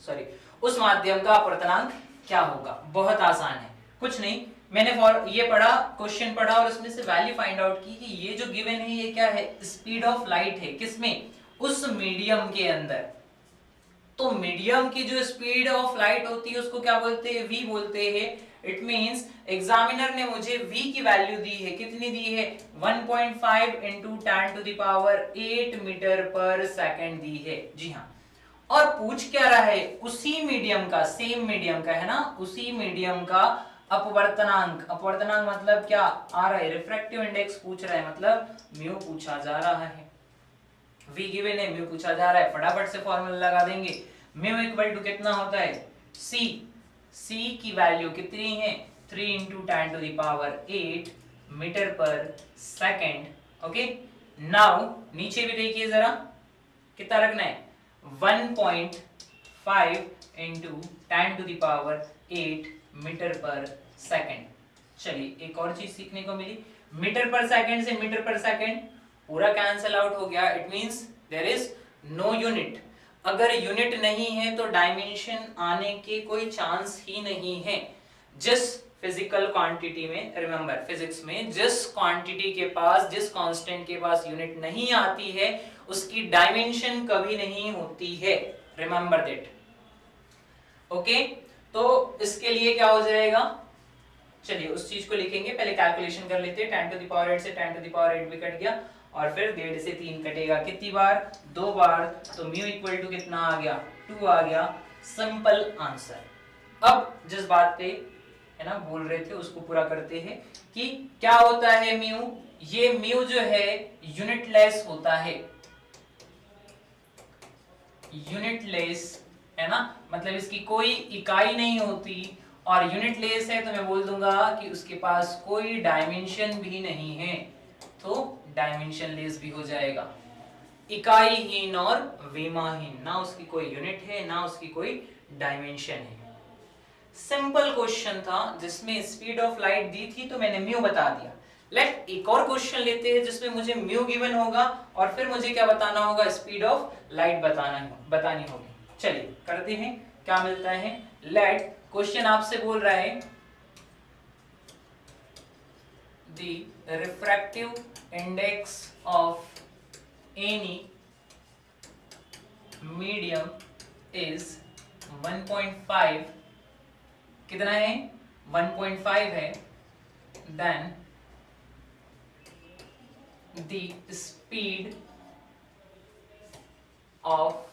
Speaker 1: Sorry, उस माध्यम का अपवर्तनांक क्या होगा। बहुत आसान है, कुछ नहीं, मैंने ये पढ़ा, क्वेश्चन पढ़ा और उसमें से वैल्यू फाइंड आउट की कि ये जो गिवन है ये क्या है, स्पीड ऑफ लाइट है, किसमें, उस मीडियम के अंदर। तो मीडियम की जो स्पीड ऑफ लाइट होती है उसको क्या बोलते हैं, v बोलते हैं। इट मींस एग्जामिनर ने मुझे v की वैल्यू दी है, कितनी दी है, 1.5 into 10 to the power 8 metre पर सेकंड दी है। जी हाँ, और पूछ क्या रहा है, उसी मीडियम का, सेम मीडियम का, है ना, उसी मीडियम का अपवर्तनांक। अपवर्तनांक मतलब क्या आ रहा है, रिफ्रैक्टिव इंडेक्स पूछ रहा है, मतलब म्यू पूछा जा रहा है। v गिवन है, म्यू पूछा जा रहा है, फटाफट से फॉर्मूला लगा देंगे। म्यू इक्वल टू कितना होता है, c। c की वैल्यू कितनी है, 3 into 10 to the power 8 metre पर सेकंड। ओके, नाउ नीचे भी देखिए जरा, कितना रखना है, 1.5 into 10 to the power 8 metre पर सेकेंड। चलिए एक और चीज सीखने को मिली, मीटर पर सेकेंड से मीटर पर सेकेंड पूरा कैंसिल आउट हो गया, it means there is no unit. अगर यूनिट नहीं है तो डायमेंशन आने के कोई चांस ही नहीं है। जिस फिजिकल क्वांटिटी में, रिमेंबर फिजिक्स में जिस क्वांटिटी के पास, जिस कांस्टेंट के पास यूनिट नहीं आती है उसकी डायमेंशन कभी नहीं होती है, रिमेंबर दैट। ओके, तो इसके लिए क्या हो जाएगा, चलिए उस चीज को लिखेंगे, पहले कैलकुलेशन कर लेते हैं। 10 टू द पावर 8 से 10 टू द पावर 8 भी कट गया और फिर 1.5 से 3 कटेगा, कितनी बार, 2 बार, तो म्यू इक्वल टू कितना आ गया, 2 आ गया। Simple answer. अब जिस बात पे है ना बोल रहे थे उसको पूरा करते हैं कि क्या होता है म्यू। ये म्यू जो है यूनिटलेस होता है, यूनिटलेस है ना, मतलब इसकी कोई इकाई नहीं होती, और यूनिटलेस है तो मैं बोल दूंगा कि उसके पास कोई डायमेंशन भी नहीं है, तो डायमेंशन लेस भी हो जाएगा। इकाईहीन और विमाहीन, ना उसकी कोई यूनिट है ना उसकी कोई डायमेंशन है। सिंपल क्वेश्चन था जिसमें स्पीड ऑफ लाइट दी थी तो मैंने म्यू बता दिया। लेट एक और क्वेश्चन लेते हैं जिसमें मुझे म्यू गिवन होगा और फिर मुझे क्या बताना होगा, स्पीड ऑफ लाइट बतानी होगी। चलिए करते हैं, क्या मिलता है। लेट क्वेश्चन आपसे बोल रहा है the refractive index of any medium is 1.5, कितना है, 1.5 है, then the speed of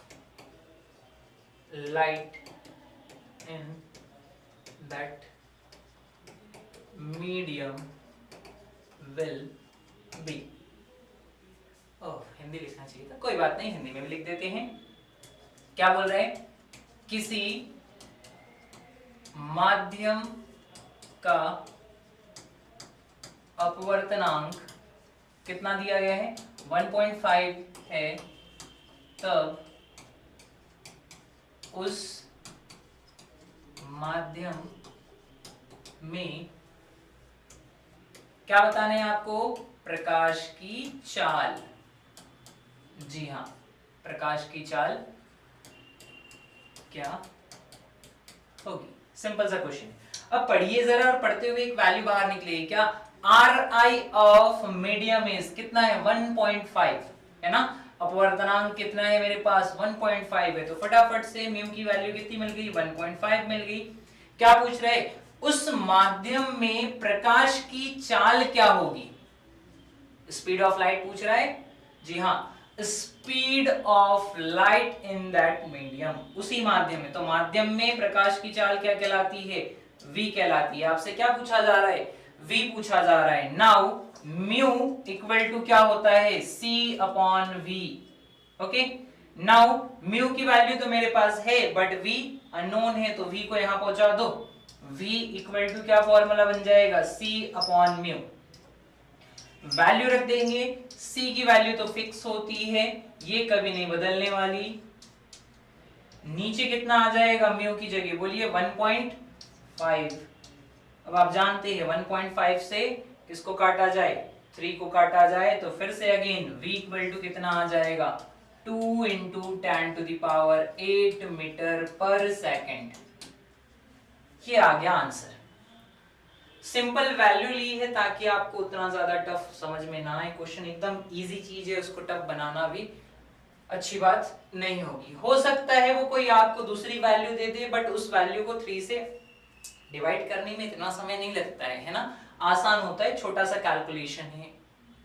Speaker 1: light in that medium will be, Hindi लिखना चाहिए था, कोई बात नहीं, हिंदी में भी लिख देते हैं। क्या बोल रहे हैं, किसी माध्यम का अपवर्तनांक कितना दिया गया है, 1.5 है, तब उस माध्यम में क्या बताना है आपको, प्रकाश की चाल। जी हां, प्रकाश की चाल क्या होगी, सिंपल सा क्वेश्चन। अब पढ़िए जरा, और पढ़ते हुए एक वैल्यू बाहर निकलेगी क्या, are I of medium is कितना है, 1.5 है ना, अपवर्तनांक कितना है मेरे पास, 1.5 है, तो फटाफट से म्यू की वैल्यू कितनी मिल गई, 1.5 मिल गई। क्या पूछ रहे, उस माध्यम में प्रकाश की चाल क्या होगी, स्पीड ऑफ लाइट पूछ रहा है। जी हाँ, speed of light in that medium, उसी माध्यम में, तो माध्यम में प्रकाश की चाल क्या कहलाती है, v कहलाती है। आपसे क्या पूछा जा रहा है, v पूछा जा रहा है। नाउ म्यू इक्वल टू क्या होता है, c upon v। Okay, now mu की वैल्यू तो मेरे पास है बट v अननोन है, तो v को यहां पहुंचा दो, v इक्वल टू क्या फॉर्मूला बन जाएगा, c अपॉन म्यू। वैल्यू रख देंगे, c की वैल्यू तो फिक्स होती है, ये कभी नहीं बदलने वाली। नीचे कितना आ जाएगा म्यू की जगह, बोलिए 1.5। अब आप जानते हैं 1.5 से किसको काटा जाए, 3 को काटा जाए, तो फिर से अगेन v इक्वल टू कितना आ जाएगा, 2 into 10 to the power 8 metre पर सेकेंड। ये आ गया आंसर। सिंपल वैल्यू ली है ताकि आपको उतना ज्यादा टफ समझ में ना आए, क्वेश्चन एकदम इजी चीज है, उसको टफ बनाना भी अच्छी बात नहीं होगी। हो सकता है वो कोई आपको दूसरी वैल्यू दे दे, बट उस वैल्यू को 3 से डिवाइड करने में इतना समय नहीं लगता है ना, आसान होता है, छोटा सा कैलकुलेशन है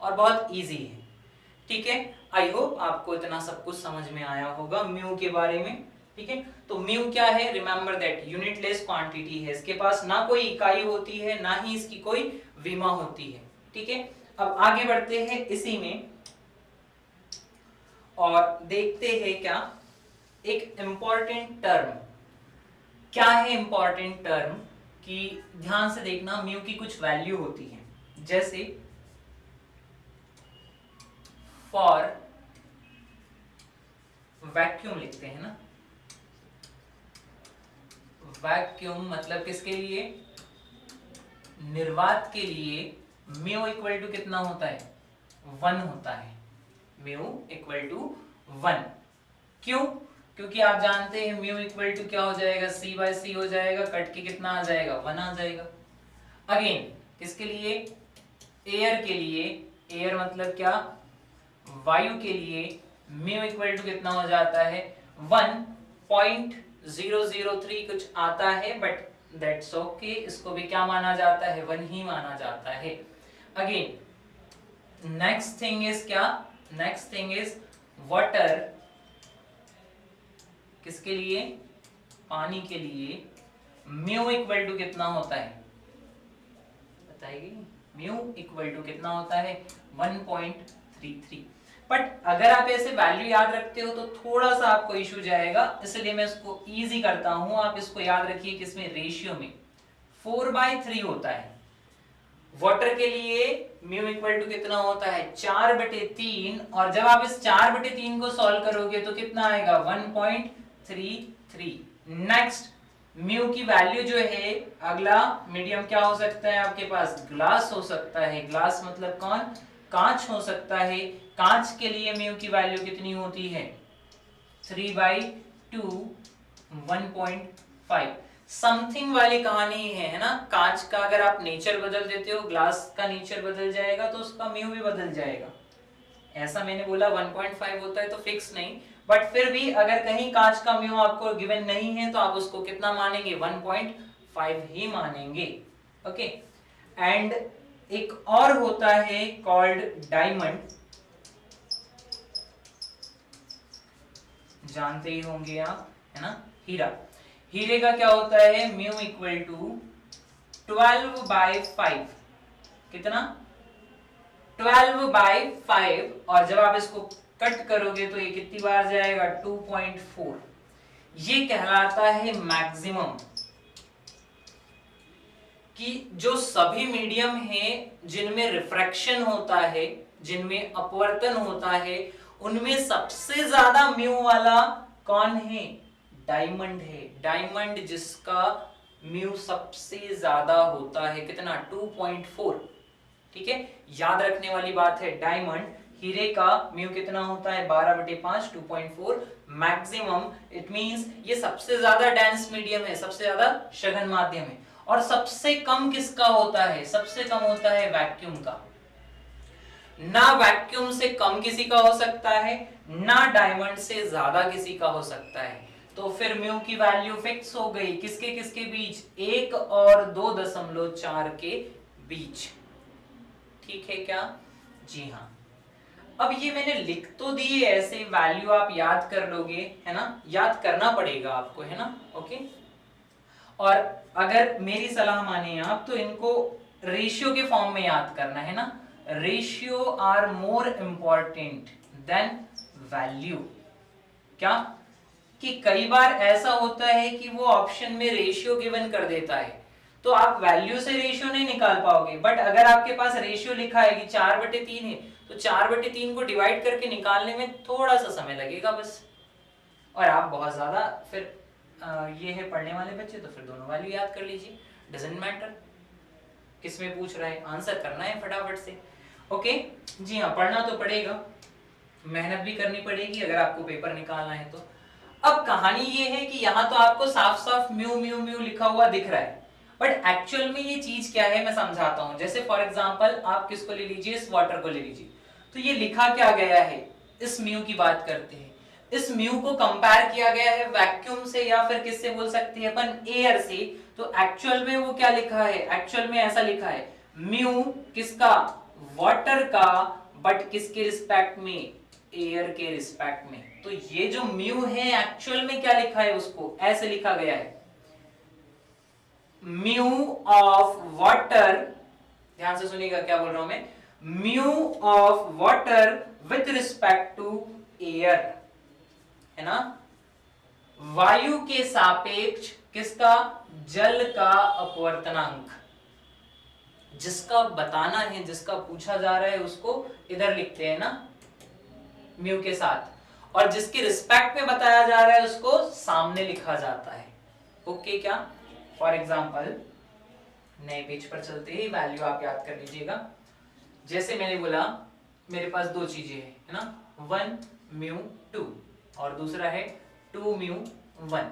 Speaker 1: और बहुत इजी है। ठीक है, आई होप आपको इतना सब कुछ समझ में आया होगा म्यू के बारे में। ठीक है, तो म्यू क्या है, रिमेंबर दैट यूनिटलेस क्वांटिटी है, इसके पास ना कोई इकाई होती है ना ही इसकी कोई विमा होती है। ठीक है, अब आगे बढ़ते हैं इसी में और देखते हैं क्या, एक इंपॉर्टेंट टर्म, क्या है इंपॉर्टेंट टर्म कि ध्यान से देखना, म्यू की कुछ वैल्यू होती है, जैसे फॉर वैक्यूम लिखते हैं ना, वैक्यूम मतलब किसके लिए, निर्वात के लिए म्यू इक्वल टू कितना होता है? 1 होता है। Mu equal to 1। क्यों? क्योंकि आप जानते हैं म्यू इक्वल टू क्या हो जाएगा? c बाय सी हो जाएगा, कट के कितना आ जाएगा? 1 आ जाएगा। अगेन किसके लिए? एयर के लिए। एयर मतलब क्या? वायु के लिए म्यू इक्वल टू कितना हो जाता है? 1.003 कुछ आता है, बट दैट्स ओके। इसको भी क्या माना जाता है? 1 ही माना जाता है। अगेन नेक्स्ट थिंग इज क्या? Next thing is water. किसके लिए? पानी के लिए म्यू इक्वल टू कितना होता है? बताइए। म्यू इक्वल टू कितना होता है? 1.33। बट अगर आप ऐसे वैल्यू याद रखते हो तो थोड़ा सा आपको इशू जाएगा, इसलिए मैं इसको इजी करता हूं। आप इसको याद रखिए किसमें? रेशियो में 4/3 होता है। वाटर के लिए म्यू इक्वल टू कितना होता है? 4/3। और जब आप इस 4/3 को सॉल्व करोगे तो कितना आएगा? 1.33। नेक्स्ट, म्यू की वैल्यू जो है, अगला मीडियम क्या हो सकता है आपके पास? ग्लास हो सकता है। ग्लास मतलब कौन? कांच हो सकता है। कांच के लिए म्यू की वैल्यू कितनी होती है? 3/2, 1.5। समथिंग वाली कहानी है ना? कांच का अगर आप नेचर बदल देते हो, ग्लास का नेचर बदल जाएगा तो उसका म्यू भी बदल जाएगा। ऐसा मैंने बोला 1.5 होता है तो फिक्स नहीं, बट फिर भी अगर कहीं कांच का म्यू आपको गिवन नहीं है तो आप उसको कितना मानेंगे? 1.5 ही मानेंगे। ओके। एंड एक और होता है कॉल्ड डायमंड, जानते ही होंगे आप, है ना? हीरा। हीरे का क्या होता है? Mu equal to 12/5। कितना? 12/5। और जब आप इसको कट करोगे तो ये कितनी बार जाएगा? 2.4। ये कहलाता है मैक्सिमम, कि जो सभी मीडियम है जिनमें रिफ्रैक्शन होता है, जिनमें अपवर्तन होता है, उनमें सबसे ज्यादा म्यू वाला कौन है? डायमंड है। डायमंड जिसका म्यू सबसे ज्यादा होता है। कितना? 2.4। ठीक है, याद रखने वाली बात है। डायमंड, हीरे का म्यू कितना होता है? 12/5, 2.4 मैक्सिमम। इट मींस ये सबसे ज्यादा डेंस मीडियम है, सबसे ज्यादा सघन माध्यम है। और सबसे कम किसका होता है? सबसे कम होता है वैक्यूम का। ना वैक्यूम से कम किसी का हो सकता है, ना डायमंड से ज्यादा किसी का हो सकता है। तो फिर म्यू की वैल्यू फिक्स हो गई। किसके किसके बीच? 1 और 2.4 के बीच। ठीक है क्या? जी हाँ। अब ये मैंने लिख तो दी है, ऐसे वैल्यू आप याद कर लोगे, है ना? याद करना पड़ेगा आपको, है ना? ओके। और अगर मेरी सलाह माने आप तो इनको रेशियो के फॉर्म में याद करना है ना? Ratio are more important than value. क्या? कि कई बार ऐसा होता है कि वो ऑप्शन में रेशियो गिवन कर देता है, तो आप वैल्यू से रेशियो नहीं निकाल पाओगे। बट अगर आपके पास रेशियो लिखा है कि 4/3 है, तो 4/3 को डिवाइड करके निकालने में थोड़ा सा समय लगेगा बस। और आप बहुत ज्यादा फिर ये है पढ़ने वाले बच्चे, तो फिर दोनों वैल्यू याद कर लीजिए। डजंट मैटर किसमें पूछ रहा है, आंसर करना है फटाफट से। ओके। जी हाँ, पढ़ना तो पड़ेगा, मेहनत भी करनी पड़ेगी अगर आपको पेपर निकालना है तो। अब कहानी ये है कि यहाँ तो आपको साफ साफ म्यू म्यू म्यू लिखा हुआ दिख रहा है, बट एक्चुअल में ये चीज क्या है मैं समझाता हूं। जैसे फॉर एग्जांपल आप किसको ले लीजिए? इस वाटर को ले लीजिए। तो ये लिखा क्या गया है? इस म्यू की बात करते हैं। इस म्यू को कंपेयर किया गया है वैक्यूम से, या फिर किससे बोल सकते हैं अपन? एयर से। तो एक्चुअल में वो क्या लिखा है? एक्चुअल में ऐसा लिखा है, म्यू किसका? वाटर का, बट किसके रिस्पेक्ट में? एयर के रिस्पेक्ट में। तो ये जो म्यू है एक्चुअल में क्या लिखा है? उसको ऐसे लिखा गया है, म्यू ऑफ वाटर। ध्यान से सुनिएगा क्या बोल रहा हूं मैं। Mu of water with respect to air, है ना? वायु के सापेक्ष किसका? जल का अपवर्तनांक। जिसका बताना है, जिसका पूछा जा रहा है, उसको इधर लिखते हैं ना, म्यू के साथ। और जिसके रिस्पेक्ट में बताया जा रहा है उसको सामने लिखा जाता है। ओके क्या? फॉर एग्जाम्पल नए पेज पर चलते ही वैल्यू आप याद कर लीजिएगा। जैसे मैंने बोला मेरे पास दो चीजें है ना, 1 म्यू 2 और दूसरा है 2 म्यू 1।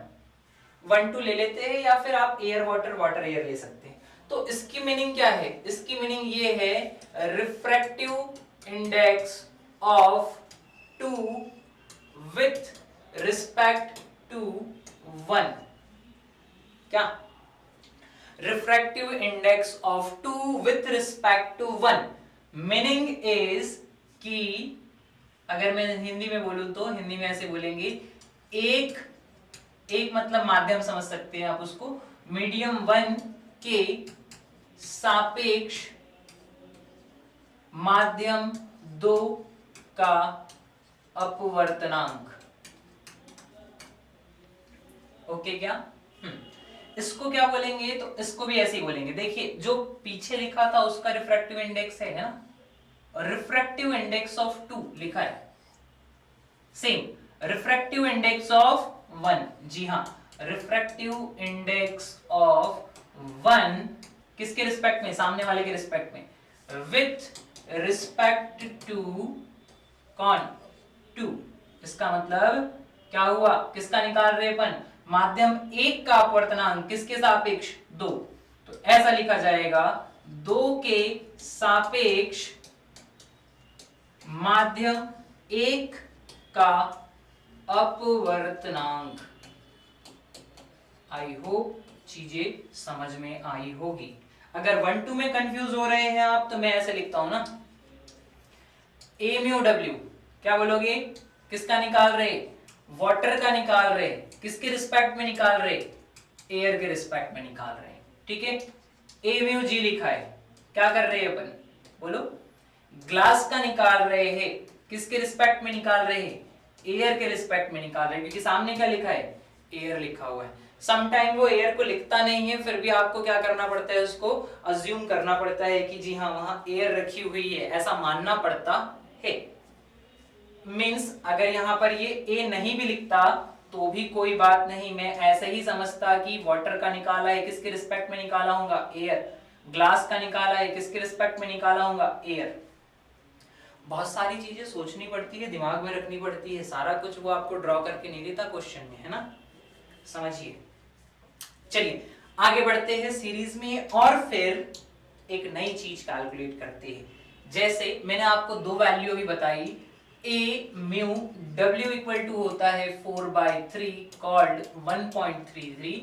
Speaker 1: 1 2 ले लेते हैं या फिर आप एयर वाटर वाटर एयर ले सकते हैं। तो इसकी मीनिंग क्या है? इसकी मीनिंग ये है refractive index of 2 with respect to 1। क्या? Refractive index of 2 with respect to 1 meaning is कि अगर मैं हिंदी में बोलूं तो हिंदी में ऐसे बोलेंगे, एक मतलब माध्यम समझ सकते हैं आप उसको, मीडियम 1 के सापेक्ष माध्यम 2 का अपवर्तनांक। ओके क्या? इसको क्या बोलेंगे? तो इसको भी ऐसे ही बोलेंगे। देखिए जो पीछे लिखा था उसका रिफ्रैक्टिव इंडेक्स है ना, रिफ्रैक्टिव इंडेक्स ऑफ 2 लिखा है, सेम रिफ्रैक्टिव इंडेक्स ऑफ 1। जी हाँ, रिफ्रैक्टिव इंडेक्स ऑफ 1 किसके रिस्पेक्ट में? सामने वाले के रिस्पेक्ट में, विथ रिस्पेक्ट टू कौन? 2। इसका मतलब क्या हुआ? किसका निकाल रहे अपन? माध्यम 1 का अपवर्तनांक किसके सापेक्ष? 2। तो ऐसा लिखा जाएगा 2 के सापेक्ष माध्यम 1 का अपवर्तनांक। आई होप चीजें समझ में आई होगी। अगर 1 2 में कंफ्यूज हो रहे हैं आप तो मैं ऐसे लिखता हूं ना, ए म्यू डब्ल्यू क्या बोलोगे? किसका निकाल रहे? वाटर का निकाल रहे। किसके रिस्पेक्ट में निकाल रहे? एयर के रिस्पेक्ट में निकाल रहे। ठीक है, ए म्यू जी लिखा है, क्या कर रहे हैं अपन? बोलो। ग्लास का निकाल रहे हैं, किसके रिस्पेक्ट में निकाल रहे हैं? एयर के रिस्पेक्ट में निकाल रहे हैं, क्योंकि सामने क्या लिखा है? एयर लिखा हुआ है। समटाइम वो एयर को लिखता नहीं है, फिर भी आपको क्या करना पड़ता है? उसको अज्यूम करना पड़ता है कि जी हाँ वहां एयर रखी हुई है, ऐसा मानना पड़ता है। मीन्स अगर यहां पर ये ए नहीं भी लिखता तो भी कोई बात नहीं, मैं ऐसे ही समझता कि वाटर का निकाला है, किसके रिस्पेक्ट में निकाला होगा? एयर। ग्लास का निकाला है, किसके रिस्पेक्ट में निकाला होगा? एयर। बहुत सारी चीजें सोचनी पड़ती है, दिमाग में रखनी पड़ती है, सारा कुछ वो आपको ड्रॉ करके नहीं देता क्वेश्चन में, है ना? समझिए। चलिए आगे बढ़ते हैं सीरीज में और फिर एक नई चीज कैलकुलेट करते हैं। जैसे मैंने आपको दो वैल्यू अभी बताई, ए म्यू डब्ल्यू इक्वल टू होता है 4/3 कॉल्ड 1.33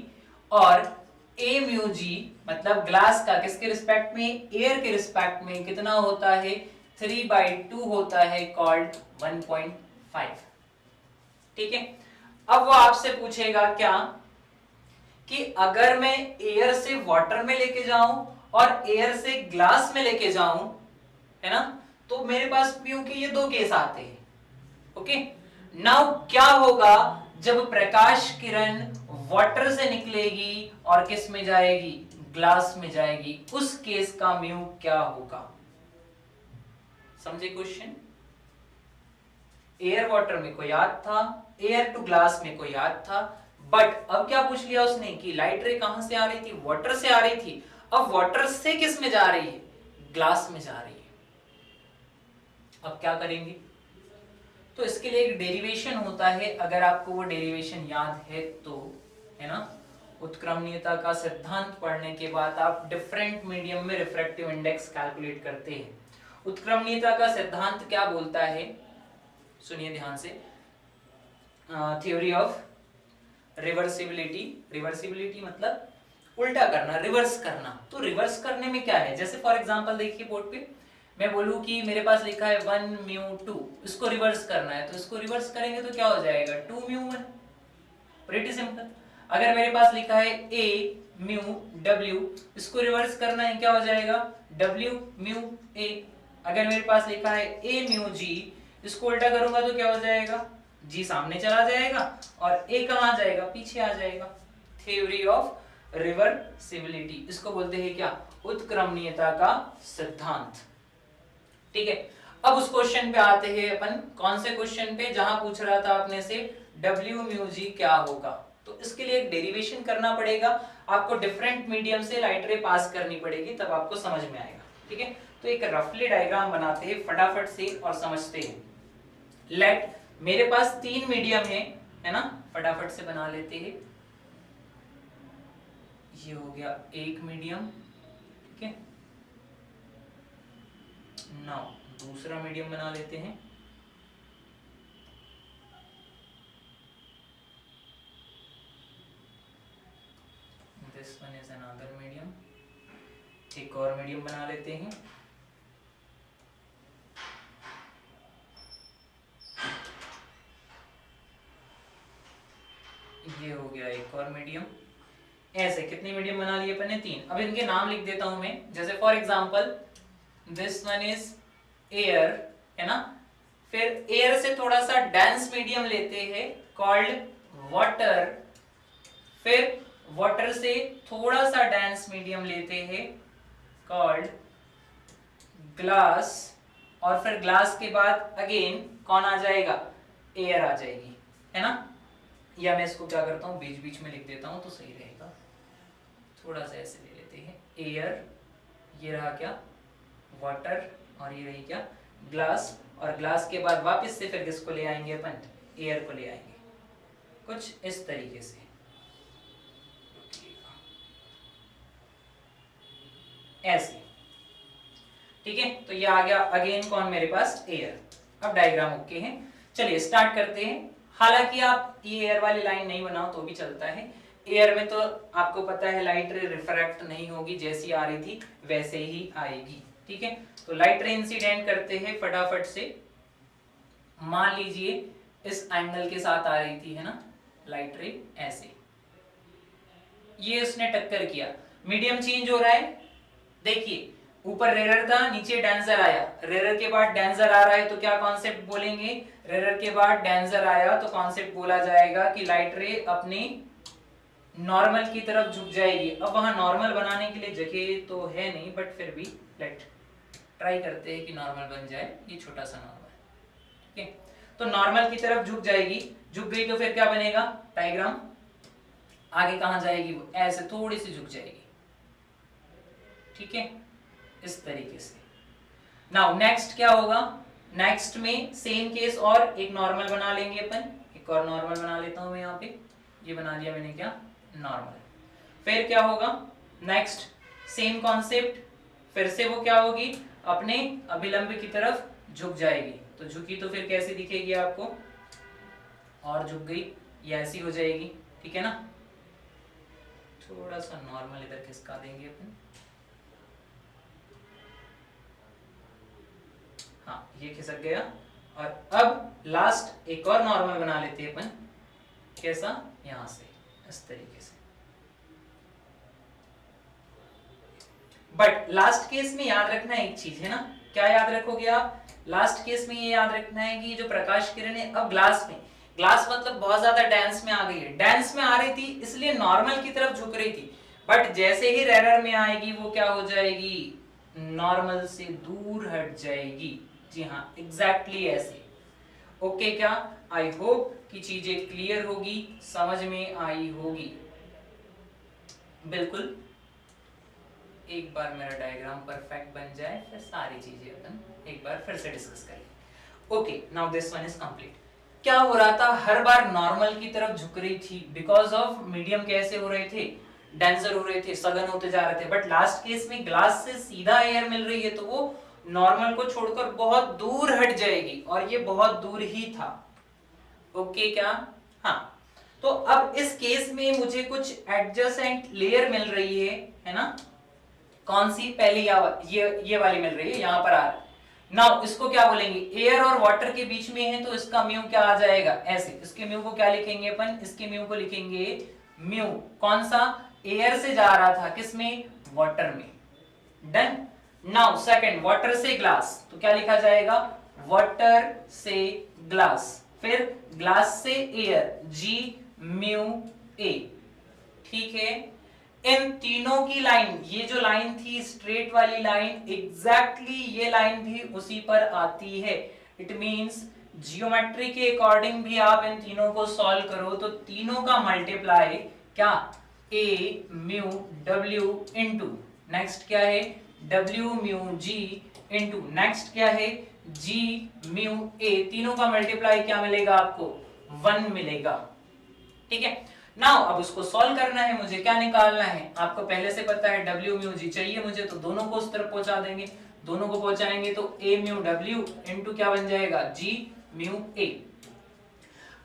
Speaker 1: और ए म्यू जी मतलब ग्लास का किसके रिस्पेक्ट में? एयर के रिस्पेक्ट में कितना होता है? 3/2 होता है कॉल्ड 1.5। ठीक है, अब वो आपसे पूछेगा क्या कि अगर मैं एयर से वाटर में लेके जाऊं और एयर से ग्लास में लेके जाऊं, है ना, तो मेरे पास म्यू के ये दो केस आते हैं। ओके, नाउ क्या होगा जब प्रकाश किरण वाटर से निकलेगी और किस में जाएगी? ग्लास में जाएगी, उस केस का म्यू क्या होगा? समझे क्वेश्चन? एयर वाटर में को याद था, एयर टू ग्लास में को याद था, बट अब क्या पूछ लिया उसने कि लाइट रे कहां से आ रही थी? वाटर से आ रही थी। अब वाटर से किस में जा रही है? ग्लास में जा रही है। अब क्या करेंगे? तो इसके लिए एक डेरिवेशन होता है, अगर आपको वो डेरिवेशन याद है तो, है ना, उत्क्रमणीयता का सिद्धांत पढ़ने के बाद आप डिफरेंट मीडियम में रिफ्रैक्टिव इंडेक्स कैलकुलेट करते हैं। उत्क्रमणीयता का सिद्धांत क्या बोलता है? सुनिए ध्यान से, थ्योरी ऑफ रिवर्सिबिलिटी। रिवर्सिबिलिटी मतलब उल्टा करना, रिवर्स करना। तो रिवर्स करने में क्या है? जैसे फॉर एग्जांपल देखिए बोर्ड पे मैं बोलूं कि मेरे पास लिखा है 1 म्यू 2, इसको रिवर्स करना है, तो इसको रिवर्स करेंगे तो क्या हो जाएगा? 2 म्यू 1। Pretty simple. अगर मेरे पास लिखा है a म्यू w, इसको रिवर्स करना है, क्या हो जाएगा? w mu a। अगर मेरे पास लिखा है a म्यू g, इसको उल्टा करूंगा तो क्या हो जाएगा? g सामने चला जाएगा और a कहां जाएगा? पीछे आ जाएगा। थ्योरी ऑफ रिवर्सिबिलिटी, इसको बोलते हैं क्या? उत्क्रमणीयता का सिद्धांत। ठीक है, अब उस क्वेश्चन पे आते हैं अपन। कौन से क्वेश्चन पे? जहां पूछ रहा था अपने से w म्यू g क्या होगा। तो इसके लिए एक डेरिवेशन करना पड़ेगा, आपको डिफरेंट मीडियम से लाइट रे पास करनी पड़ेगी, तब आपको समझ में आएगा। ठीक है, तो एक रफली डायग्राम बनाते हैं फटाफट से और समझते हैं। लेट मेरे पास 3 मीडियम है ना, फटाफट से बना लेते हैं। ये हो गया एक मीडियम, ठीक है। नाउ दूसरा मीडियम बना लेते हैं। This one is another medium. एक और मीडियम बना लेते हैं। ये हो गया एक और मीडियम। ऐसे कितने मीडियम बना लिए अपन ने? 3। अब इनके नाम लिख देता हूं मैं, जैसे for example this one is air, है ना। फिर एयर से थोड़ा सा डेंस मीडियम लेते हैं कॉल्ड वाटर। फिर वाटर से थोड़ा सा डेंस मीडियम लेते हैं कॉल्ड ग्लास। और फिर ग्लास के बाद अगेन कौन आ जाएगा? एयर आ जाएगी, है ना। या मैं इसको क्या करता हूँ, बीच बीच में लिख देता हूँ तो सही रहेगा। थोड़ा सा ऐसे ले लेते हैं, एयर, ये रहा क्या? वाटर, और ये रही क्या? ग्लास। और ग्लास के बाद वापस से फिर किसको ले आएंगे अपन? एयर को ले आएंगे, कुछ इस तरीके से। ऐसे, ठीक है। तो ये आ गया अगेन कौन मेरे पास? एयर। अब डायग्राम ओके है, चलिए स्टार्ट करते हैं। हालांकि आप ये एयर वाली लाइन नहीं बनाओ तो भी चलता है। एयर में तो आपको पता है लाइट रे रिफ्रैक्ट नहीं होगी, जैसी आ रही थी वैसे ही आएगी, ठीक है। तो लाइट रे इंसिडेंट करते हैं फटाफट से। मान लीजिए इस एंगल के साथ आ रही थी, है ना, लाइट रे ऐसे, ये उसने टक्कर किया, मीडियम चेंज हो रहा है। देखिए ऊपर रेरर था, नीचे डेंसर आया, रेरर के बाद डेंसर आ रहा है, तो क्या कॉन्सेप्ट बोलेंगे? रेरर के बाद डेंसर आया तो कॉन्सेप्ट बोला जाएगा कि लाइट रे अपने नॉर्मल की तरफ झुक जाएगी। अब वहां नॉर्मल बनाने के लिए जगह तो है नहीं, बट फिर भी लेट ट्राई करते हैं कि नॉर्मल बन जाए। ये छोटा सा नॉर्मल, ठीक है। तो नॉर्मल की तरफ झुक जाएगी, झुक गई तो फिर क्या बनेगा? डायग्राम आगे कहां जाएगी? वो ऐसे थोड़ी सी झुक जाएगी, ठीक है, इस तरीके से। नाउ नेक्स्ट क्या होगा? नेक्स्ट में सेम केस और एक नॉर्मल बना लेंगे अपन। एक और नॉर्मल बना लेता हूं मैं यहाँ पे, ये बना लिया मैंने क्या? नॉर्मल। फिर क्या होगा? नेक्स्ट सेम कॉन्सेप्ट, फिर से वो क्या होगी? अपने अभिलंब की तरफ झुक जाएगी। तो झुकी तो फिर कैसी दिखेगी आपको? और झुक गई, ये ऐसी हो जाएगी, ठीक है ना। थोड़ा सा नॉर्मल इधर खिसका देंगे अपन, हाँ ये खिसक गया। और अब लास्ट एक और नॉर्मल बना लेते हैं अपन। कैसा? यहां से इस तरीके से। बट लास्ट केस में याद रखना एक चीज, है ना। क्या याद रखोगे आप? लास्ट केस में ये याद रखना है कि जो प्रकाश किरण है अब ग्लास में, ग्लास मतलब बहुत ज्यादा डेंस में आ गई है, डेंस में आ रही थी इसलिए नॉर्मल की तरफ झुक रही थी, बट जैसे ही रेरर में आएगी वो क्या हो जाएगी? नॉर्मल से दूर हट जाएगी। जी हाँ, एग्जैक्टली ऐसे। ओके क्या? आई होप कि चीजें क्लियर होगी, समझ में आई होगी। बिल्कुल, एक बार मेरा डायग्राम परफेक्ट बन जाए फिर सारी चीजें अपन एक बार फिर से डिस्कस करेंगे। Okay, now this one is complete. क्या हो रहा था? हर बार नॉर्मल की तरफ झुक रही थी बिकॉज ऑफ मीडियम कैसे हो रहे थे? डेंसर हो रहे थे, सघन होते जा रहे थे। बट लास्ट केस में ग्लास से सीधा एयर मिल रही है तो वो नॉर्मल को छोड़कर बहुत दूर हट जाएगी, और ये बहुत दूर ही था। ओके क्या? हाँ, तो अब इस केस में मुझे कुछ एडजेसेंट लेयर मिल रही है ना। कौन सी? पहली ये वाली मिल रही है, यहां पर आ रहा है। नाउ इसको क्या बोलेंगे? एयर और वाटर के बीच में है तो इसका म्यू क्या आ जाएगा? ऐसे। इसके म्यू को क्या लिखेंगे अपन? इसके म्यू को लिखेंगे म्यू। कौन सा? एयर से जा रहा था, किसमें? वाटर में। डन। नाउ सेकंड, वाटर से ग्लास, तो क्या लिखा जाएगा? वाटर से ग्लास। फिर ग्लास से एयर, जी म्यू ए, ठीक है। इन तीनों की लाइन, ये जो लाइन थी स्ट्रेट वाली लाइन, एग्जैक्टली ये लाइन भी उसी पर आती है। इट मींस जियोमेट्री के अकॉर्डिंग भी आप इन तीनों को सॉल्व करो तो तीनों का मल्टीप्लाई क्या a mu w into next क्या है w mu g into next क्या है g म्यू a, तीनों का मल्टीप्लाई क्या मिलेगा आपको 1 मिलेगा। ठीक है, नाउ अब उसको सॉल्व करना है, मुझे क्या निकालना है, आपको पहले से पता है w म्यू g चाहिए मुझे, तो दोनों को उस तरफ पहुंचा देंगे, दोनों को पहुंचाएंगे तो a म्यू w इंटू क्या बन जाएगा g म्यू a।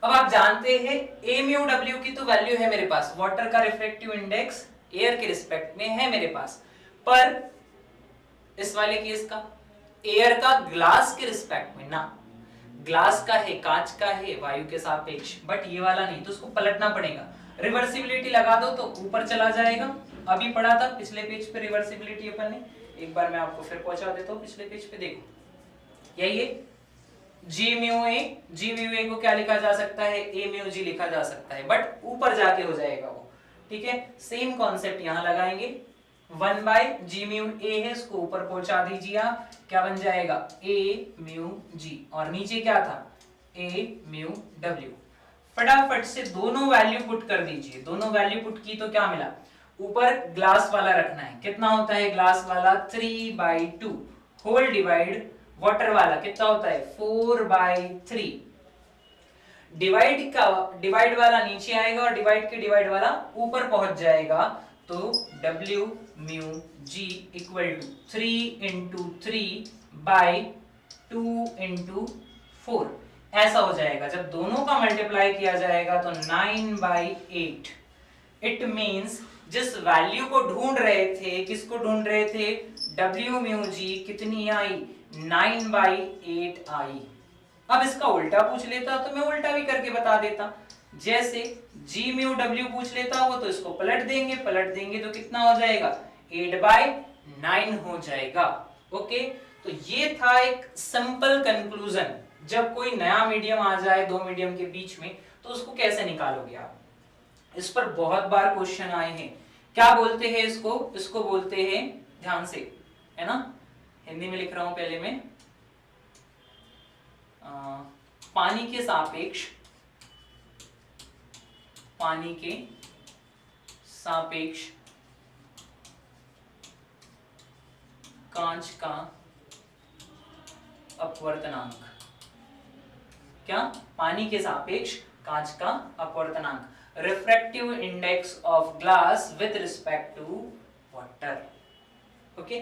Speaker 1: अब आप जानते हैं a म्यू w की तो वैल्यू है मेरे पास, वाटर का रिफ्रैक्टिव इंडेक्स एयर के रिस्पेक्ट में है मेरे पास, पर इस वाले केस का एयर का ग्लास के रिस्पेक्ट में ना, ग्लास का है, कांच का है वायु के सापेक्ष, बट ये वाला नहीं, तो उसको पलटना पड़ेगा। रिवर्सिबिलिटी लगा दो तो ऊपर चला जाएगा, अभी पढ़ा था पिछले पेज पे रिवर्सिबिलिटी अपन ने, एक बार मैं आपको फिर पहुंचा देता हूं पिछले पेज पे, देखो यही है जी म्यू ए को क्या लिखा जा सकता है ए म्यू जी लिखा जा सकता है, बट ऊपर जाके हो जाएगा वो। ठीक है, सेम कॉन्सेप्ट यहां लगाएंगे, 1 बाय जी म्यू ए है, इसको ऊपर पहुंचा दीजिए आप, क्या बन जाएगा ए म्यू जी, और नीचे क्या था ए म्यू डब्ल्यू। फटाफट से दोनों वैल्यू पुट कर दीजिए, दोनों वैल्यू पुट की तो क्या मिला, ऊपर ग्लास वाला रखना है, कितना होता है ग्लास वाला 3/2 होल डिवाइड वाटर वाला कितना होता है 4/3, डिवाइड वाला नीचे आएगा और डिवाइड के डिवाइड वाला ऊपर पहुंच जाएगा, तो W mu G equal to 3 into 3/2 into 4 ऐसा हो जाएगा। जब दोनों का मल्टीप्लाई किया जाएगा तो 9/8। इट मींस जिस वैल्यू को ढूंढ रहे थे, किसको ढूंढ रहे थे, W म्यू G कितनी आई 9/8 आई। अब इसका उल्टा पूछ लेता तो मैं उल्टा भी करके बता देता, जैसे G म्यू W पूछ लेता हो तो इसको पलट देंगे तो कितना हो जाएगा 8/9 हो जाएगा। ओके, तो ये था एक सिंपल कंक्लूजन, जब कोई नया मीडियम आ जाए दो मीडियम के बीच में तो उसको कैसे निकालोगे आप, इस पर बहुत बार क्वेश्चन आए हैं। क्या बोलते हैं इसको बोलते हैं, ध्यान से है ना, हिंदी में लिख रहा हूं पहले मैं, पानी के सापेक्ष कांच का अपवर्तनांक, क्या पानी के सापेक्ष कांच का अपवर्तनांक, refractive index of glass with respect to water. Okay,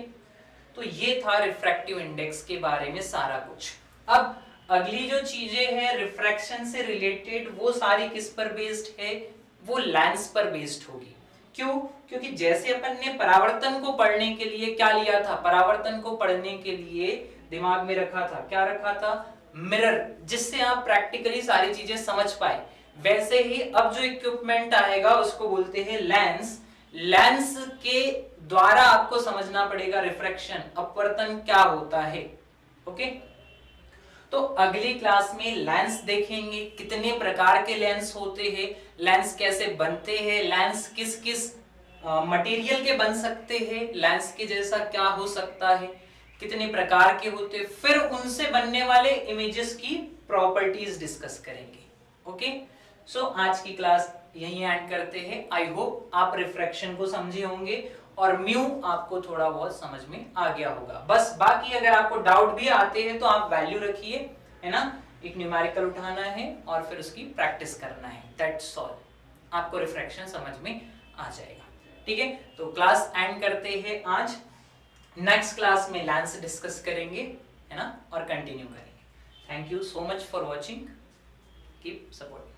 Speaker 1: तो ये था रिफ्रैक्टिव इंडेक्स के बारे में सारा कुछ। अब अगली जो चीजें हैं रिफ्रैक्शन से रिलेटेड, वो सारी किस पर बेस्ड है, वो लेंस पर बेस्ड होगी। क्यों? क्योंकि जैसे अपन ने परावर्तन को पढ़ने के लिए क्या लिया था, परावर्तन को पढ़ने के लिए दिमाग में रखा था, क्या रखा था, मिरर, जिससे आप प्रैक्टिकली सारी चीजें समझ पाए। वैसे ही अब जो इक्विपमेंट आएगा उसको बोलते हैं लेंस। लेंस के द्वारा आपको समझना पड़ेगा रिफ्रैक्शन, अपवर्तन क्या होता है। ओके, तो अगली क्लास में लेंस देखेंगे, कितने प्रकार के लेंस होते हैं, लेंस कैसे बनते हैं, लेंस किस किस मटेरियल के बन सकते हैं, लेंस के जैसा क्या हो सकता है, कितने प्रकार के होते हैं, फिर उनसे बनने वाले इमेजेस की प्रॉपर्टीज डिस्कस करेंगे। ओके, सो आज की क्लास यहीं एंड करते हैं। आई होप आप रिफ्रैक्शन को समझे होंगे और म्यू आपको थोड़ा बहुत समझ में आ गया होगा। बस बाकी अगर आपको डाउट भी आते हैं तो आप वैल्यू रखिए, है ना, एक न्यूमेरिकल उठाना है और फिर उसकी प्रैक्टिस करना है, दैट्स ऑल, आपको रिफ्रैक्शन समझ में आ जाएगा। ठीक है, तो क्लास एंड करते हैं आज, नेक्स्ट क्लास में लेंस डिस्कस करेंगे, है ना, और कंटिन्यू करेंगे। Thank you so much for watching, keep supporting.